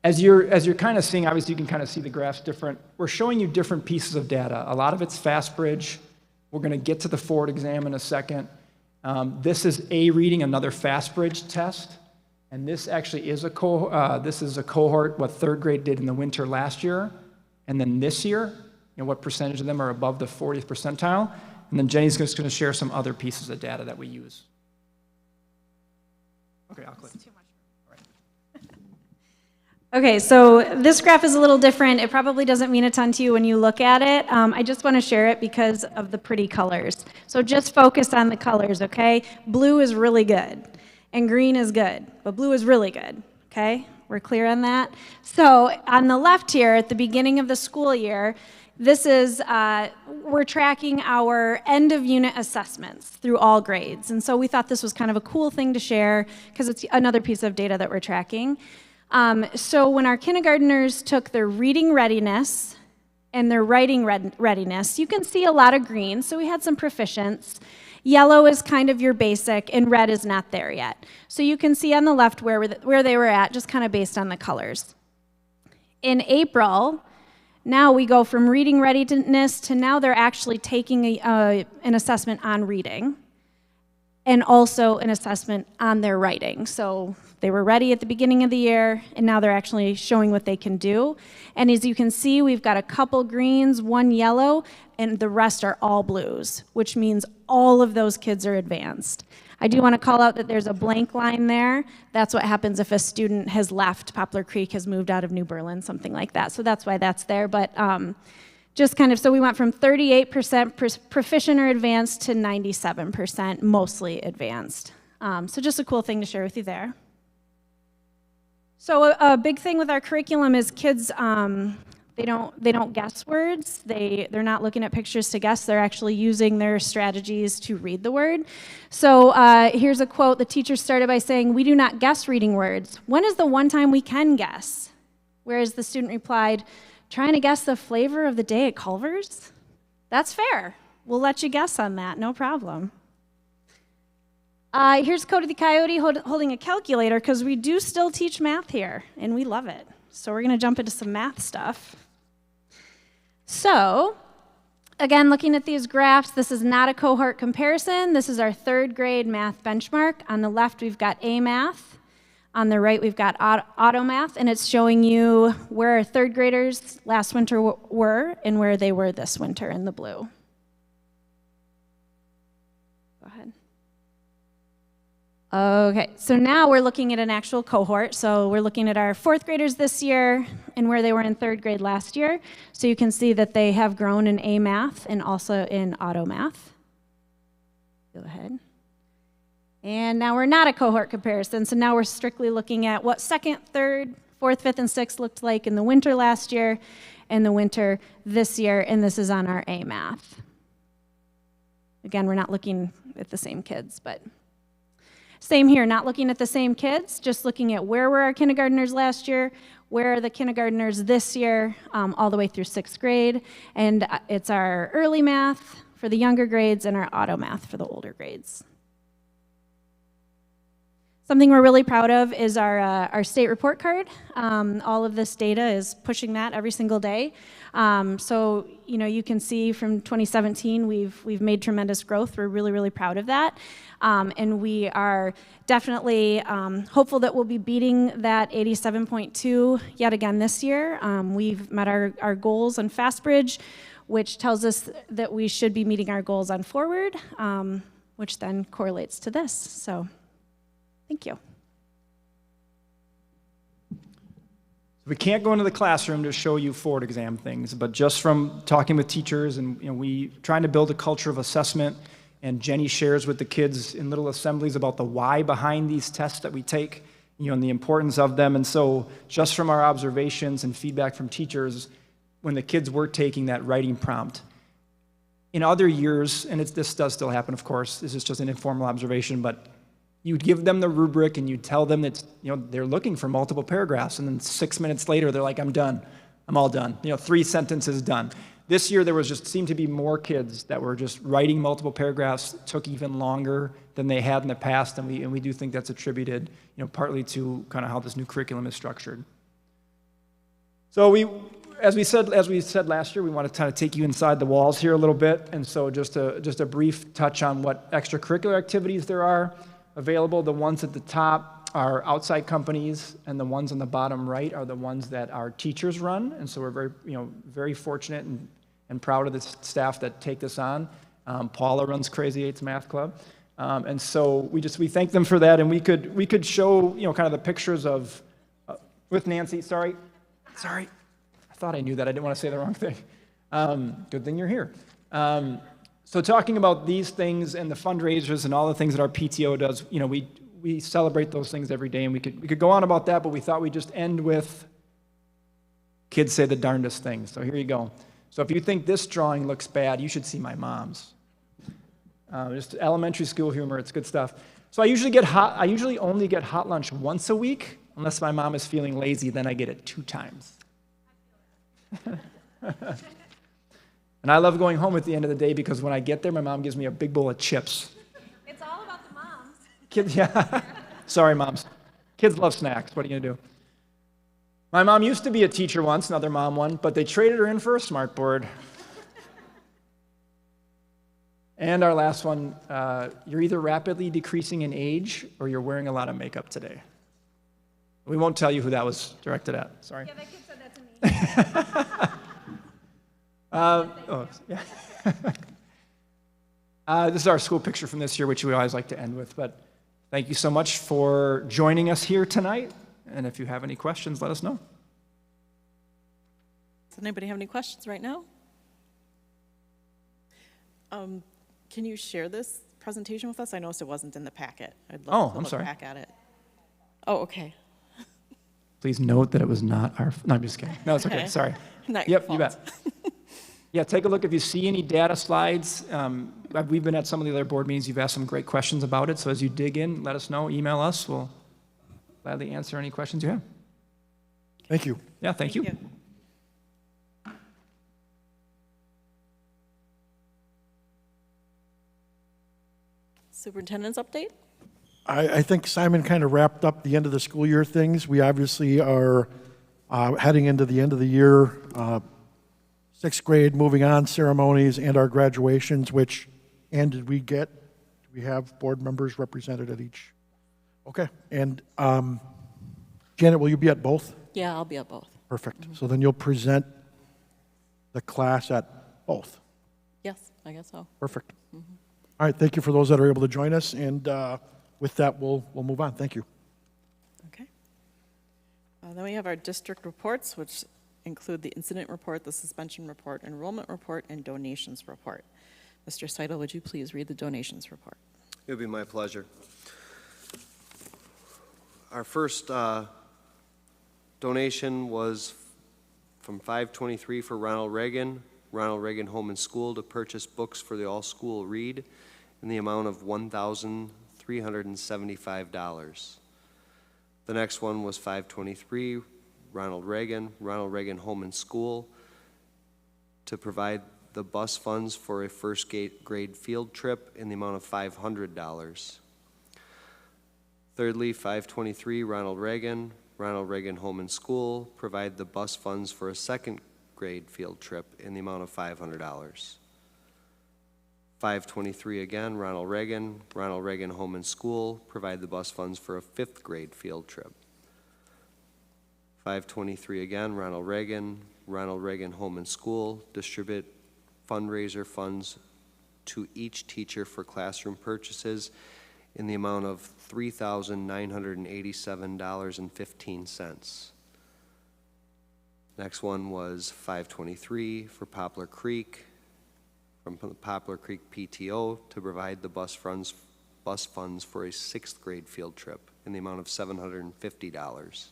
As you're kind of seeing, obviously you can kind of see the graphs different. We're showing you different pieces of data. A lot of it's FastBridge. We're going to get to the Ford exam in a second. This is A-reading, another FastBridge test. And this actually is a cohort, what third grade did in the winter last year. And then this year, what percentage of them are above the 40th percentile. And then Jenny's just going to share some other pieces of data that we use. Okay, I'll click. Okay, so this graph is a little different. It probably doesn't mean a ton to you when you look at it. I just want to share it because of the pretty colors. So just focus on the colors, okay? Blue is really good, and green is good, but blue is really good, okay? We're clear on that? So on the left here, at the beginning of the school year, this is, we're tracking our end of unit assessments through all grades. And so we thought this was kind of a cool thing to share because it's another piece of data that we're tracking. So when our kindergartners took their reading readiness and their writing readiness, you can see a lot of green. So we had some proficients. Yellow is kind of your basic, and red is not there yet. So you can see on the left where they were at, just kind of based on the colors. In April, now we go from reading readiness to now they're actually taking an assessment on reading and also an assessment on their writing. So they were ready at the beginning of the year, and now they're actually showing what they can do. And as you can see, we've got a couple greens, one yellow, and the rest are all blues, which means all of those kids are advanced. I do want to call out that there's a blank line there. That's what happens if a student has left Poplar Creek, has moved out of New Berlin, something like that. So that's why that's there. But just kind of, so we went from 38% proficient or advanced to 97% mostly advanced. So just a cool thing to share with you there. So a big thing with our curriculum is kids, they don't guess words. They're not looking at pictures to guess. They're actually using their strategies to read the word. So here's a quote. The teacher started by saying, "We do not guess reading words. When is the one time we can guess?" Whereas the student replied, "Trying to guess the flavor of the day at Culver's? That's fair. We'll let you guess on that, no problem." Here's Cody the Coyote holding a calculator because we do still teach math here, and we love it. So we're going to jump into some math stuff. So, again, looking at these graphs, this is not a cohort comparison. This is our third grade math benchmark. On the left, we've got A math. On the right, we've got auto math, and it's showing you where our third graders last winter were and where they were this winter in the blue. Go ahead. Okay, so now we're looking at an actual cohort. So we're looking at our fourth graders this year and where they were in third grade last year. So you can see that they have grown in A math and also in auto math. Go ahead. And now we're not a cohort comparison, so now we're strictly looking at what second, third, fourth, fifth, and sixth looked like in the winter last year and the winter this year, and this is on our A math. Again, we're not looking at the same kids, but same here, not looking at the same kids, just looking at where were our kindergartners last year, where are the kindergartners this year, all the way through sixth grade, and it's our early math for the younger grades and our auto math for the older grades. Something we're really proud of is our state report card. All of this data is pushing that every single day. So you can see from 2017 we've made tremendous growth. We're really, really proud of that. And we are definitely hopeful that we'll be beating that 87.2 yet again this year. We've met our goals on FastBridge, which tells us that we should be meeting our goals on Forward, which then correlates to this. So thank you. We can't go into the classroom to show you Forward exam things, but just from talking with teachers and we trying to build a culture of assessment, and Jenny shares with the kids in little assemblies about the why behind these tests that we take, and the importance of them. And so just from our observations and feedback from teachers, when the kids were taking that writing prompt, in other years, and this does still happen, of course, this is just an informal observation, but you'd give them the rubric and you'd tell them that they're looking for multiple paragraphs, and then 6 minutes later they're like, I'm done, I'm all done, 3 sentences done. This year there seemed to be more kids that were just writing multiple paragraphs, took even longer than they had in the past, and we do think that's attributed partly to kind of how this new curriculum is structured. So as we said last year, we want to kind of take you inside the walls here a little bit, and so just a brief touch on what extracurricular activities there are available. The ones at the top are outside companies, and the ones on the bottom right are the ones that our teachers run. And so we're very fortunate and proud of the staff that take this on. Paula runs Crazy Eights Math Club, and so we thank them for that. And we could show kind of the pictures of with Nancy. Sorry, I thought I knew that. I didn't want to say the wrong thing. Good thing you're here. So talking about these things and the fundraisers and all the things that our PTO does, we celebrate those things every day, and we could go on about that, but we thought we'd just end with kids say the darndest things. So here you go. So if you think this drawing looks bad, you should see my mom's. Just elementary school humor, it's good stuff. So I usually only get hot lunch once a week, unless my mom is feeling lazy, then I get it 2 times. And I love going home at the end of the day because when I get there, my mom gives me a big bowl of chips. It's all about the moms. Kids, yeah. Sorry, moms. Kids love snacks. What are you going to do? My mom used to be a teacher once, another mom one, but they traded her in for a smart board. And our last one, you're either rapidly decreasing in age or you're wearing a lot of makeup today. We won't tell you who that was directed at. Sorry. Yeah, that kid said that to me. This is our school picture from this year, which we always like to end with. But thank you so much for joining us here tonight. And if you have any questions, let us know. Does anybody have any questions right now? Can you share this presentation with us? I noticed it wasn't in the packet. I'd love to I'm look sorry. back at it. Oh, okay. Please note that it was not our. No, I'm just kidding. No, it's okay. Okay. Sorry. Not your Yep, you bet. Yeah, take a look. If you see any data slides, we've been at some of the other board meetings. You've asked some great questions about it. So as you dig in, let us know. Email us. We'll gladly answer any questions you have. Thank you. Yeah, thank you. Superintendent's update? I think Simon kind of wrapped up the end of the school year things. We obviously are heading into the end of the year, 6th grade, moving on ceremonies and our graduations, did we have board members represented at each? Okay, and Janet, will you be at both? Yeah, I'll be at both. Perfect. So then you'll present the class at both. Yes, I guess so. Perfect. All right, thank you for those that are able to join us, and with that, we'll move on. Thank you. Okay. Then we have our district reports, which include the incident report, the suspension report, enrollment report, and donations report. Mr. Seidel, would you please read the donations report? It would be my pleasure. Our first donation was from 523 for Ronald Reagan Home and School to purchase books for the all-school read in the amount of $1,375. The next one was 523 Ronald Reagan Home and School to provide the bus funds for a first grade field trip in the amount of $500. Thirdly, 523 Ronald Reagan Home and School provide the bus funds for a second grade field trip in the amount of $500. 523 again, Ronald Reagan Home and School provide the bus funds for a fifth grade field trip. 523 again, Ronald Reagan Home and School distribute fundraiser funds to each teacher for classroom purchases in the amount of $3,987.15. Next one was 523 for Poplar Creek, from the Poplar Creek PTO to provide the bus funds for a sixth grade field trip in the amount of $750.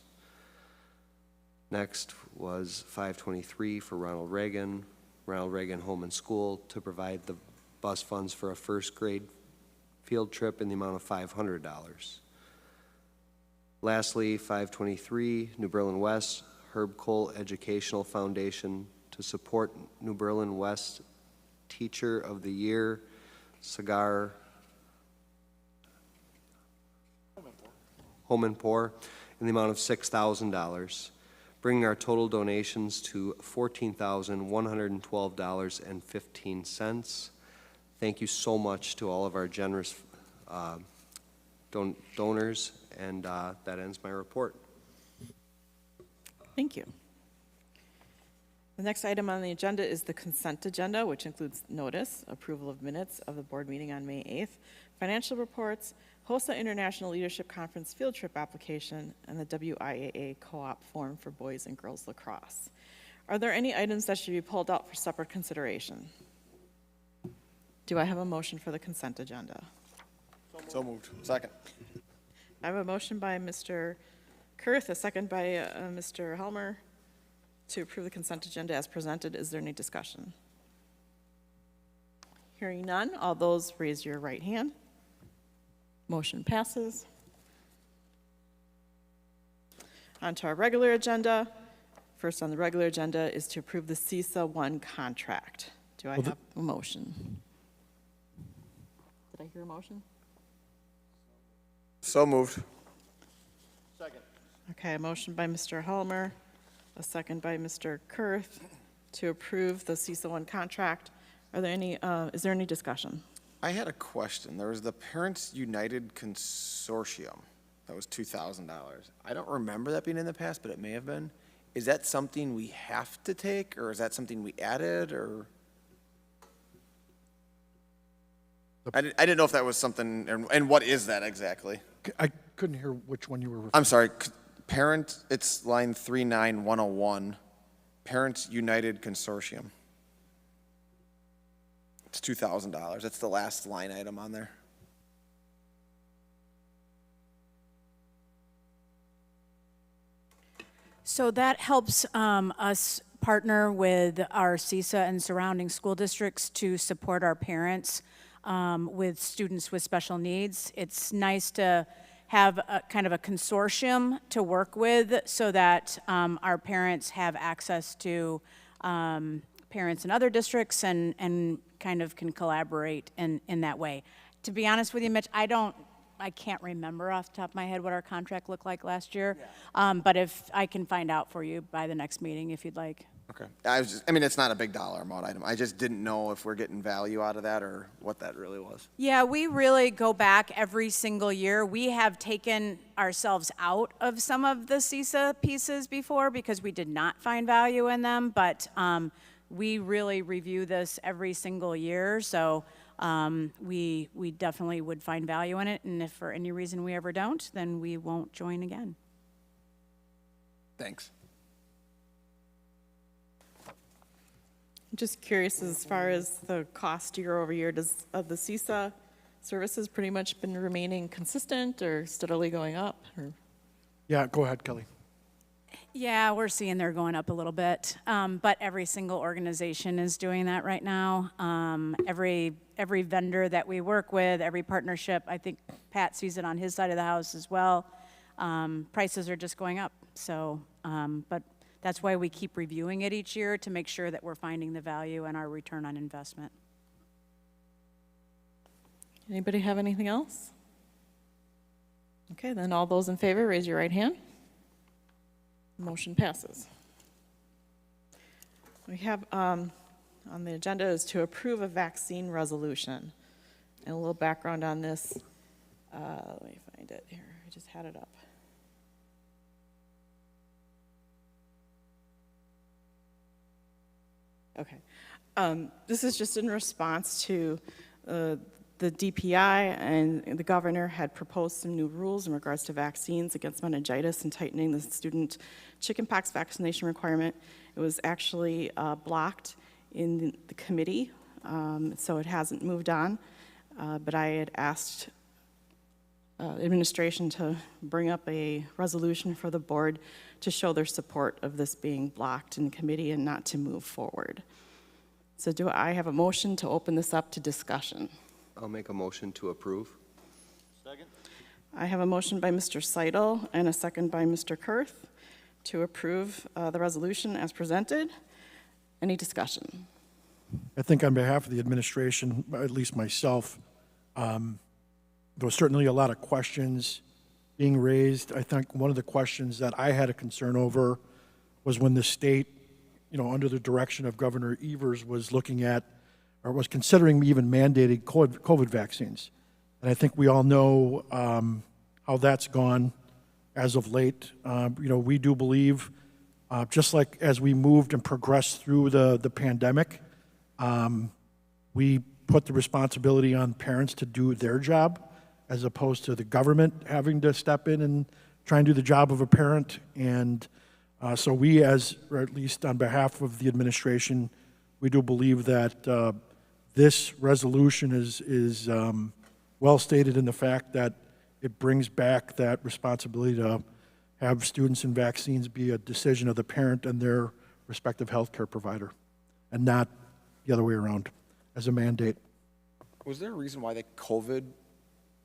Next was 523 for Ronald Reagan Home and School to provide the bus funds for a first grade field trip in the amount of $500. Lastly, 523 New Berlin West Herb Cole Educational Foundation to support New Berlin West Teacher of the Year, Sagar Homenpour, in the amount of $6,000, bringing our total donations to $14,112.15. Thank you so much to all of our generous donors, and that ends my report. Thank you. The next item on the agenda is the consent agenda, which includes notice, approval of minutes of the board meeting on May 8th, financial reports, HOSA International Leadership Conference field trip application, and the WIAA co-op form for boys and girls lacrosse. Are there any items that should be pulled out for separate consideration? Do I have a motion for the consent agenda? So moved. Second. I have a motion by Mr. Kurth, a second by Mr. Helmer to approve the consent agenda as presented. Is there any discussion? Hearing none, all those raise your right hand. Motion passes. On to our regular agenda. First on the regular agenda is to approve the CISA 1 contract. Do I have a motion? Did I hear a motion? So moved. Second. Okay, a motion by Mr. Helmer, a second by Mr. Kurth to approve the CISA 1 contract. Are there any, is there any discussion? I had a question. There was the Parents United Consortium. That was $2,000. I don't remember that being in the past, but it may have been. Is that something we have to take, or is that something we added, or? I didn't know if that was something, and what is that exactly? I couldn't hear which one you were referring I'm sorry. Parent, it's line 39101. Parents United Consortium. It's $2,000. That's the last line item on there. So that helps us partner with our CISA and surrounding school districts to support our parents with students with special needs. It's nice to have a kind of a consortium to work with so that our parents have access to parents in other districts and kind of can collaborate in that way. To be honest with you, Mitch, I don't I can't remember off the top of my head what our contract looked like last year. But if I can find out for you by the next meeting, if you'd like. Okay. I mean, it's not a big dollar amount item. I just didn't know if we're getting value out of that or what that really was. Yeah, we really go back every single year. We have taken ourselves out of some of the CISA pieces before because we did not find value in them, but we really review this every single year. So we definitely would find value in it, and if for any reason we ever don't, then we won't join again. Thanks. I'm just curious, as far as the cost year over year, does the CISA services pretty much been remaining consistent or steadily going up? Or? Yeah, go ahead, Kelly. Yeah, we're seeing they're going up a little bit, but every single organization is doing that right now. Every vendor that we work with, every partnership, I think Pat sees it on his side of the house as well. Prices are just going up. So, but that's why we keep reviewing it each year to make sure that we're finding the value and our return on investment. Anybody have anything else? Okay, then all those in favor, raise your right hand. Motion passes. We have on the agenda is to approve a vaccine resolution. And a little background on this. Let me find it here. I just had it up. Okay. This is just in response to the DPI, and the governor had proposed some new rules in regards to vaccines against meningitis and tightening the student chickenpox vaccination requirement. It was actually blocked in the committee, so it hasn't moved on. But I had asked administration to bring up a resolution for the board to show their support of this being blocked in committee and not to move forward. So do I have a motion to open this up to discussion? I'll make a motion to approve. Second. I have a motion by Mr. Seidel and a second by Mr. Kurth to approve the resolution as presented. Any discussion? I think on behalf of the administration, at least myself, there was certainly a lot of questions being raised. I think one of the questions that I had a concern over was when the state, under the direction of Governor Evers, was looking at or was considering even mandating COVID vaccines. And I think we all know how that's gone as of late. We do believe, just like as we moved and progressed through the pandemic, we put the responsibility on parents to do their job as opposed to the government having to step in and try and do the job of a parent. And so we, or at least on behalf of the administration, we do believe that this resolution is well stated in the fact that it brings back that responsibility to have students and vaccines be a decision of the parent and their respective healthcare provider, and not the other way around as a mandate. Was there a reason why the COVID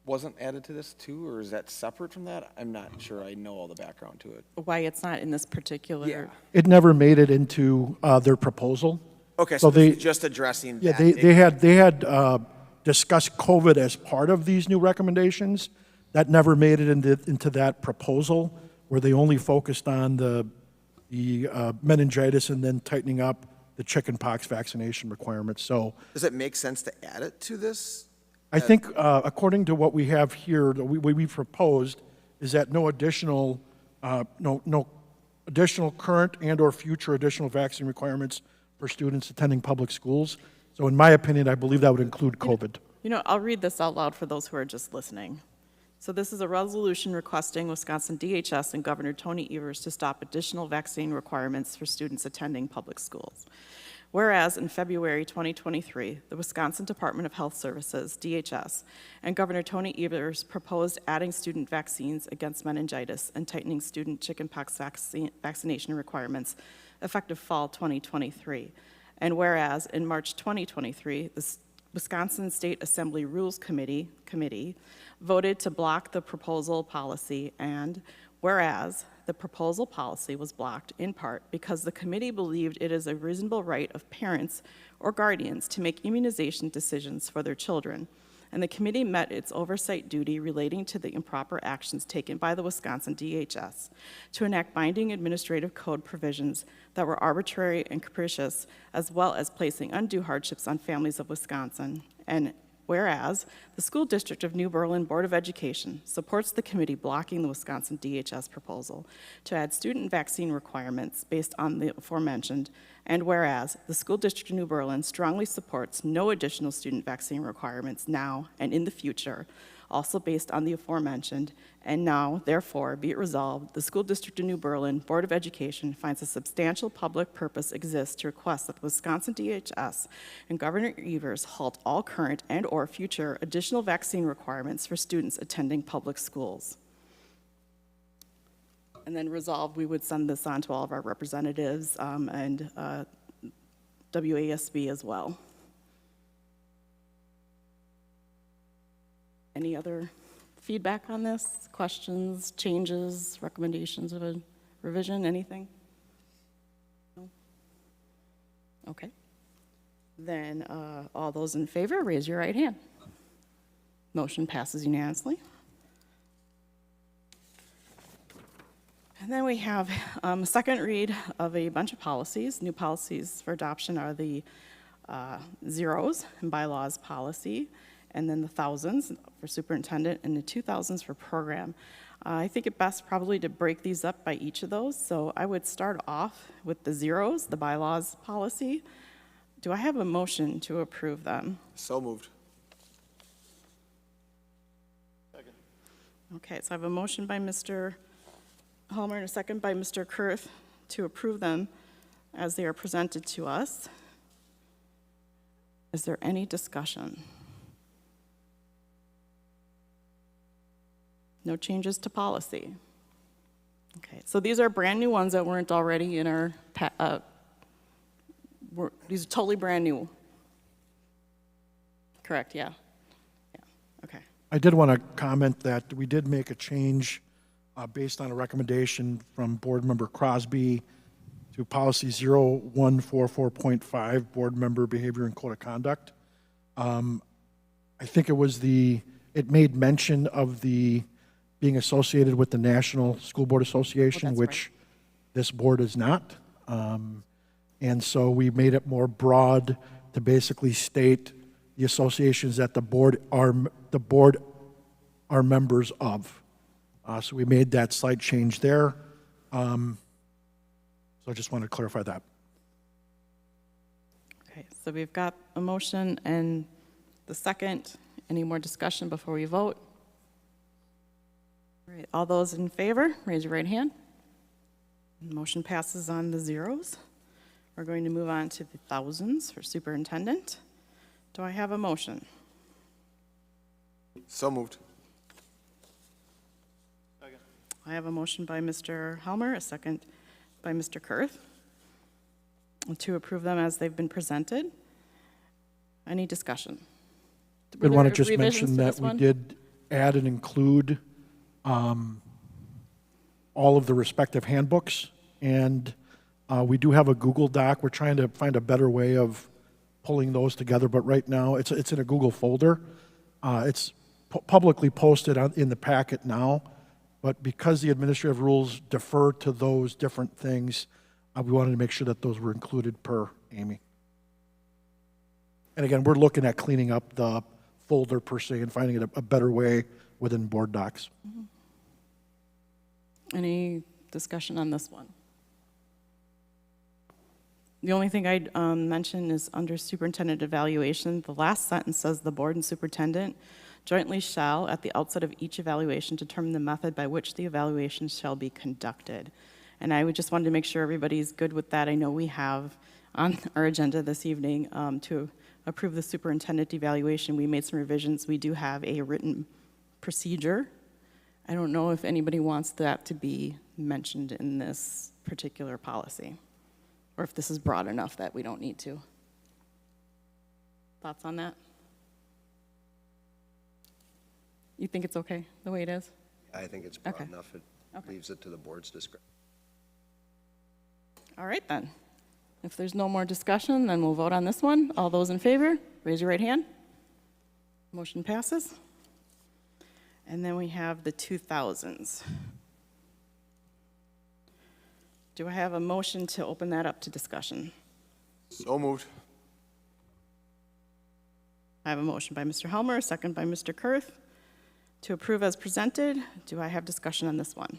wasn't added to this too, or is that separate from that? I'm not sure I know all the background to it. Why it's not in this particular? Yeah. It never made it into their proposal. Okay, so this is just addressing Yeah, that. they had discussed COVID as part of these new recommendations. That never made it into that proposal, where they only focused on the meningitis and then tightening up the chickenpox vaccination requirements. So Does it make sense to add it to this? I think, according to what we have here, what we proposed is that no additional current and/or future additional vaccine requirements for students attending public schools. So in my opinion, I believe that would include COVID. I'll read this out loud for those who are just listening. So this is a resolution requesting Wisconsin DHS and Governor Tony Evers to stop additional vaccine requirements for students attending public schools. Whereas in February 2023, the Wisconsin Department of Health Services, DHS, and Governor Tony Evers proposed adding student vaccines against meningitis and tightening student chickenpox vaccination requirements effective fall 2023. And whereas in March 2023, the Wisconsin State Assembly Rules Committee voted to block the proposal policy, and whereas the proposal policy was blocked in part because the committee believed it is a reasonable right of parents or guardians to make immunization decisions for their children, and the committee met its oversight duty relating to the improper actions taken by the Wisconsin DHS to enact binding administrative code provisions that were arbitrary and capricious, as well as placing undue hardships on families of Wisconsin. And whereas the School District of New Berlin Board of Education supports the committee blocking the Wisconsin DHS proposal to add student vaccine requirements based on the aforementioned, and whereas the School District of New Berlin strongly supports no additional student vaccine requirements now and in the future, also based on the aforementioned, and now, therefore, be it resolved, the School District of New Berlin Board of Education finds a substantial public purpose exists to request that the Wisconsin DHS and Governor Evers halt all current and/or future additional vaccine requirements for students attending public schools. And then resolved, we would send this on to all of our representatives and WASB as well. Any other feedback on this? Questions, changes, recommendations of a revision, anything? No? Okay. Then all those in favor, raise your right hand. Motion passes unanimously. And then we have a second read of a bunch of policies. New policies for adoption are the zeros and bylaws policy, and then the thousands for superintendent, and the 2000s for program. I think it best probably to break these up by each of those. So I would start off with the zeros, the bylaws policy. Do I have a motion to approve them? So moved. Okay, so I have a motion by Mr. Halmer and a second by Mr. Kurth to approve them as they are presented to us. Is there any discussion? No changes to policy. Okay, so these are brand new ones that weren't already in our, these are totally brand new. Correct, yeah. Yeah, okay. I did want to comment that we did make a change based on a recommendation from Board Member Crosby to policy 0144.5, Board Member Behavior and Code of Conduct. I think it made mention of the being associated with the National School Board Association, which this board is not. And so we made it more broad to basically state the associations that the board are members of. So we made that slight change there. So I just wanted to clarify that. Okay, so we've got a motion and the second. Any more discussion before we vote? All right, all those in favor, raise your right hand. Motion passes on the zeros. We're going to move on to the thousands for superintendent. Do I have a motion? So moved. I have a motion by Mr. Helmer, a second by Mr. Kurth, to approve them as they've been presented. Any discussion? I want to just mention that we did add and include all of the respective handbooks, and we do have a Google Doc. We're trying to find a better way of pulling those together, but right now it's in a Google folder. It's publicly posted in the packet now, but because the administrative rules defer to those different things, we wanted to make sure that those were included per Amy. And again, we're looking at cleaning up the folder per se and finding a better way within board docs. Mm-hmm. Any discussion on this one? The only thing I'd mention is under superintendent evaluation, the last sentence says the board and superintendent jointly shall, at the outset of each evaluation, determine the method by which the evaluation shall be conducted. And I would just wanted to make sure everybody's good with that. I know we have on our agenda this evening to approve the superintendent evaluation. We made some revisions. We do have a written procedure. I don't know if anybody wants that to be mentioned in this particular policy, or if this is broad enough that we don't need to. Thoughts on that? You think it's okay the way it is? I think it's broad enough. It leaves it to the board's discretion. All right, then. If there's no more discussion, then we'll vote on this one. All those in favor, raise your right hand. Motion passes. And then we have the 2000s. Do I have a motion to open that up to discussion? So moved. I have a motion by Mr. Helmer, a second by Mr. Kurth to approve as presented. Do I have discussion on this one?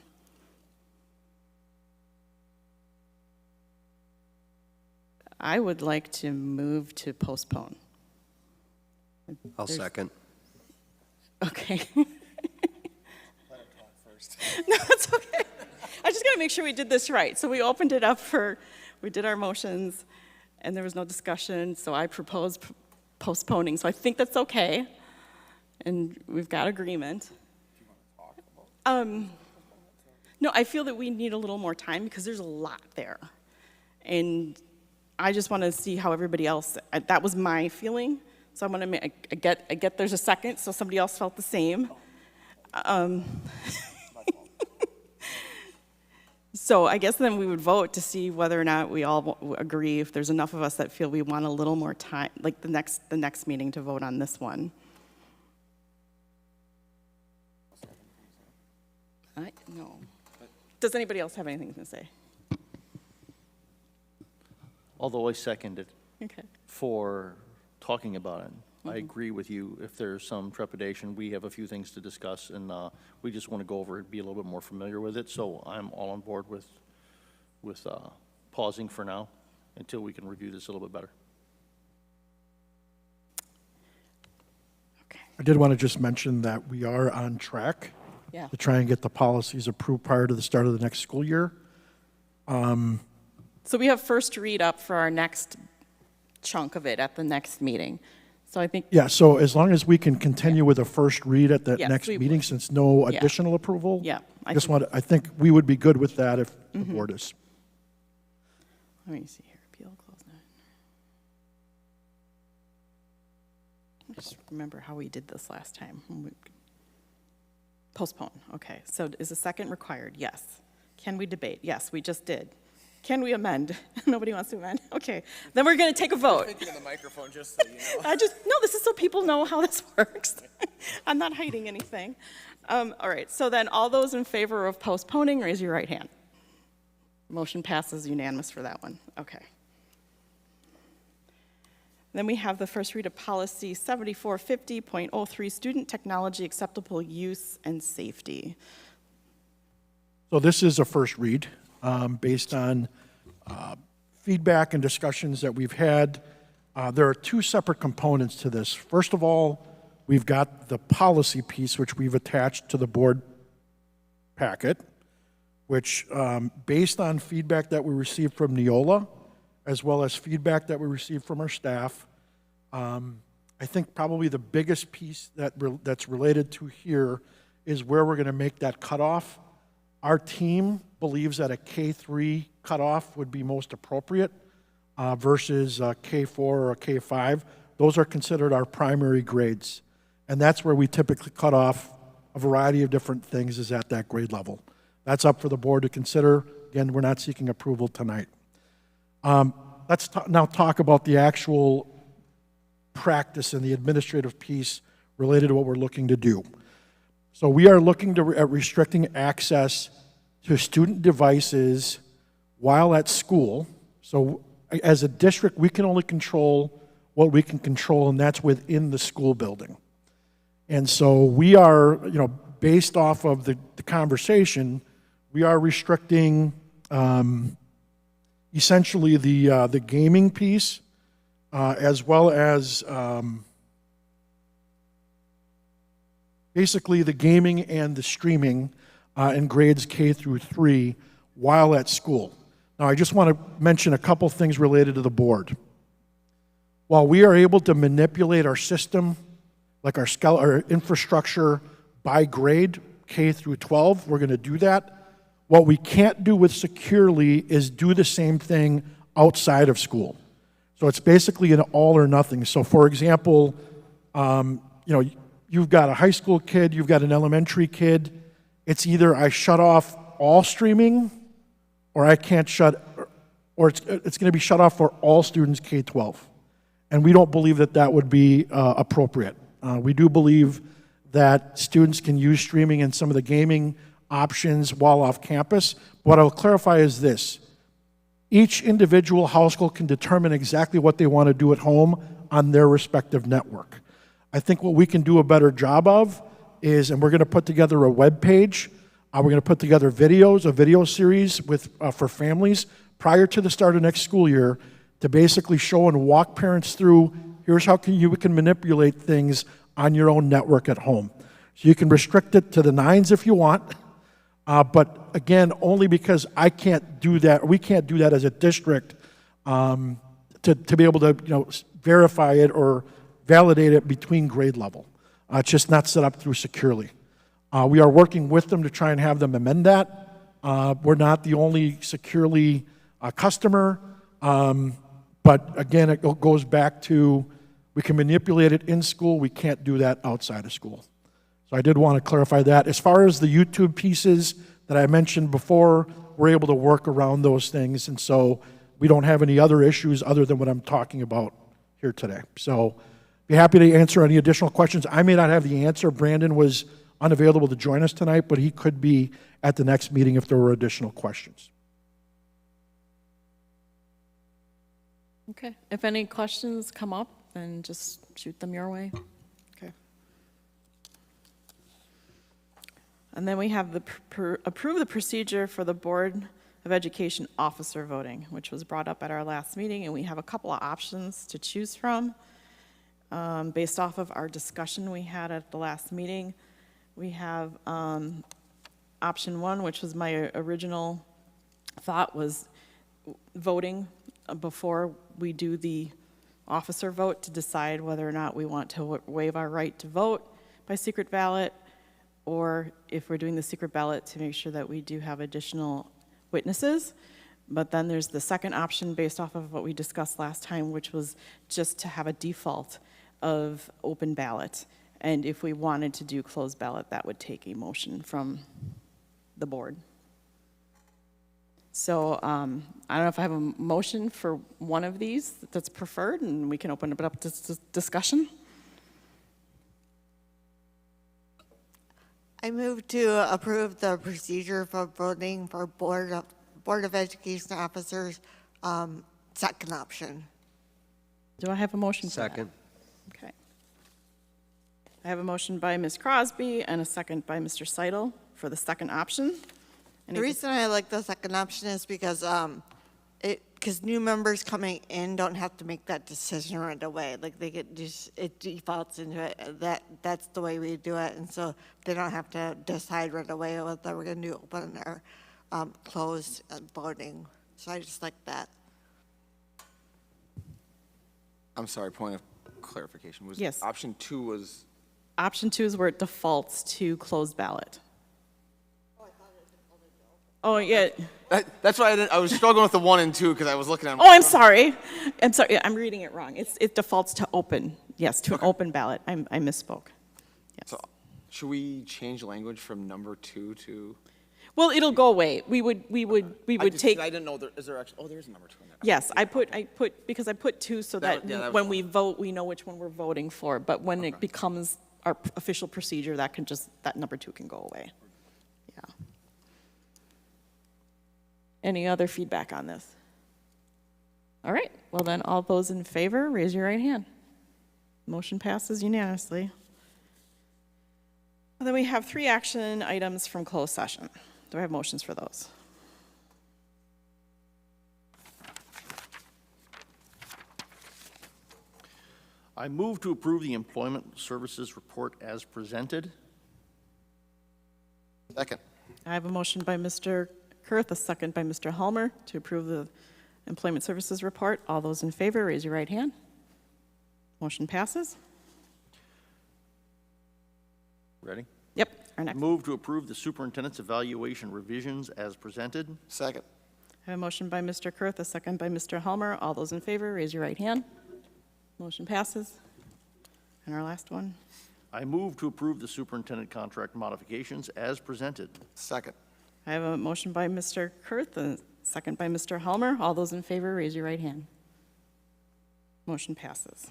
I would like to move to postpone. I'll second. Okay. No, it's okay. I just got to make sure we did this right. So we opened it up we did our motions, and there was no discussion, so I proposed postponing. So I think that's okay, and we've got agreement. No, I feel that we need a little more time because there's a lot there. And I just want to see how everybody else, that was my feeling. So I'm going to, I get there's a second, so somebody else felt the same. So I guess then we would vote to see whether or not we all agree, if there's enough of us that feel we want a little more time, like the next meeting to vote on this one. No. Does anybody else have anything to say? Although I seconded Okay. for talking about it. I agree with you. If there's some trepidation, we have a few things to discuss, and we just want to go over it, be a little bit more familiar with it. So I'm all on board with pausing for now until we can review this a little bit better. I did want to just mention that we are on track Yeah. to try and get the policies approved prior to the start of the next school year. So we have first read up for our next chunk of it at the next meeting. So I think. Yeah, so as long as we can continue with a first read at the Yes, next we meeting, since no Yeah. additional approval. Yeah, I I think we would be good with that if the Mhm. board is. Let me see here. Appeal close now. I just remember how we did this last time. Postpone. Okay. So is a second required? Yes. Can we debate? Yes, we just did. Can we amend? Nobody wants to amend? Okay. Then we're going to take a vote. Thinking of the microphone, just so you know. No, this is so people know how this works. I'm not hiding anything. All right, so then all those in favor of postponing, raise your right hand. Motion passes unanimous for that one. Okay. Then we have the first read of policy 7450.03, student technology acceptable use and safety. So this is a first read based on feedback and discussions that we've had. There are two separate components to this. First of all, we've got the policy piece, which we've attached to the board packet, which based on feedback that we received from Neola, as well as feedback that we received from our staff, I think probably the biggest piece that's related to here is where we're going to make that cutoff. Our team believes that a K3 cutoff would be most appropriate versus a K4 or a K5. Those are considered our primary grades. And that's where we typically cut off a variety of different things is at that grade level. That's up for the board to consider. Again, we're not seeking approval tonight. Let's now talk about the actual practice and the administrative piece related to what we're looking to do. So we are looking at restricting access to student devices while at school. So as a district, we can only control what we can control, and that's within the school building. And so we are, based off of the conversation, we are restricting essentially the gaming piece, as well as basically the gaming and the streaming in grades K through 3 while at school. Now, I just want to mention a couple things related to the board. While we are able to manipulate our system, like our infrastructure by grade, K through 12, we're going to do that. What we can't do with Securely is do the same thing outside of school. So it's basically an all or nothing. So for example, you've got a high school kid, you've got an elementary kid. It's either I shut off all streaming, or I can't or it's going to be shut off for all students K-12. And we don't believe that that would be appropriate. We do believe that students can use streaming and some of the gaming options while off campus. What I'll clarify is this. Each individual household can determine exactly what they want to do at home on their respective network. I think what we can do a better job of is, and we're going to put together a web page, we're going to put together videos, a video series for families prior to the start of next school year to basically show and walk parents through, here's how you can manipulate things on your own network at home. So you can restrict it to the 9s if you want, but again, only because I can't do that, we can't do that as a district to be able to verify it or validate it between grade level. It's just not set up through securely. We are working with them to try and have them amend that. We're not the only securely customer, but again, it goes back to we can manipulate it in school, we can't do that outside of school. So I did want to clarify that. As far as the YouTube pieces that I mentioned before, we're able to work around those things, and so we don't have any other issues other than what I'm talking about here today. So be happy to answer any additional questions. I may not have the answer. Brandon was unavailable to join us tonight, but he could be at the next meeting if there were additional questions. Okay, if any questions come up, then just shoot them your way. Okay. And then we have the approve the procedure for the Board of Education officer voting, which was brought up at our last meeting, and we have a couple of options to choose from. Based off of our discussion we had at the last meeting, we have option 1, which was my original thought, was voting before we do the officer vote to decide whether or not we want to waive our right to vote by secret ballot, or if we're doing the secret ballot to make sure that we do have additional witnesses. But then there's the second option based off of what we discussed last time, which was just to have a default of open ballot. And if we wanted to do closed ballot, that would take a motion from the board. So I don't know if I have a motion for one of these that's preferred, and we can open it up to discussion. I move to approve the procedure for voting for Board of Education officers, second option. Do I have a motion for that? Second. Okay. I have a motion by Ms. Crosby and a second by Mr. Seidel for the second option. The reason I like the second option is because new members coming in don't have to make that decision right away. Like they get just, it defaults into it. That's the way we do it, and so they don't have to decide right away whether we're going to do open or closed voting. So I just like that. I'm sorry, point of clarification. Was Yes. Option 2 was? Option 2 is where it defaults to closed ballot. Oh, yeah. That's why I was struggling with the 1 and 2 because I was looking at. Oh, I'm sorry. I'm sorry. I'm reading it wrong. It defaults to open. Yes, to an open ballot. I misspoke. Yes. So should we change language from number 2 to? Well, it'll go away. We would take. I didn't know is there actually. Oh, there is a number 2 in there. Yes, I put because I put 2 so that that was when we vote, we know which one we're voting for. But when it becomes our official procedure, that number 2 can go away. Yeah. Any other feedback on this? All right. Well, then all those in favor, raise your right hand. Motion passes unanimously. And then we have 3 action items from closed session. Do I have motions for those? I move to approve the employment services report as presented. Second. I have a motion by Mr. Kurth, a second by Mr. Helmer to approve the employment services report. All those in favor, raise your right hand. Motion passes. Ready? Yep, our next. Move to approve the superintendent's evaluation revisions as presented. Second. I have a motion by Mr. Kurth, a second by Mr. Helmer. All those in favor, raise your right hand. Motion passes. And our last one. I move to approve the superintendent contract modifications as presented. Second. I have a motion by Mr. Kurth, a second by Mr. Helmer. All those in favor, raise your right hand. Motion passes.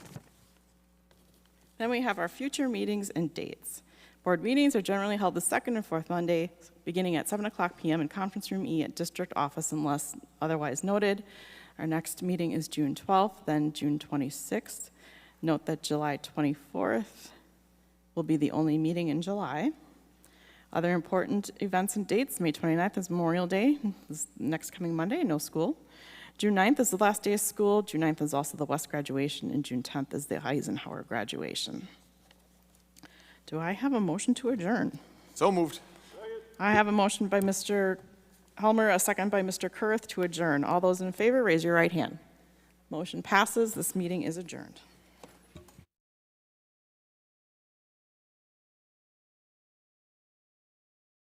Then we have our future meetings and dates. Board meetings are generally held the second and fourth Monday, beginning at 7:00 p.m. in Conference Room E at District Office unless otherwise noted. Our next meeting is June 12th, then June 26th. Note that July 24th will be the only meeting in July. Other important events and dates, May 29th is Memorial Day, this next coming Monday, no school. June 9th is the last day of school. June 9th is also the West graduation, and June 10th is the Eisenhower graduation. Do I have a motion to adjourn? So moved. I have a motion by Mr. Helmer, a second by Mr. Kurth to adjourn. All those in favor, raise your right hand. Motion passes. This meeting is adjourned.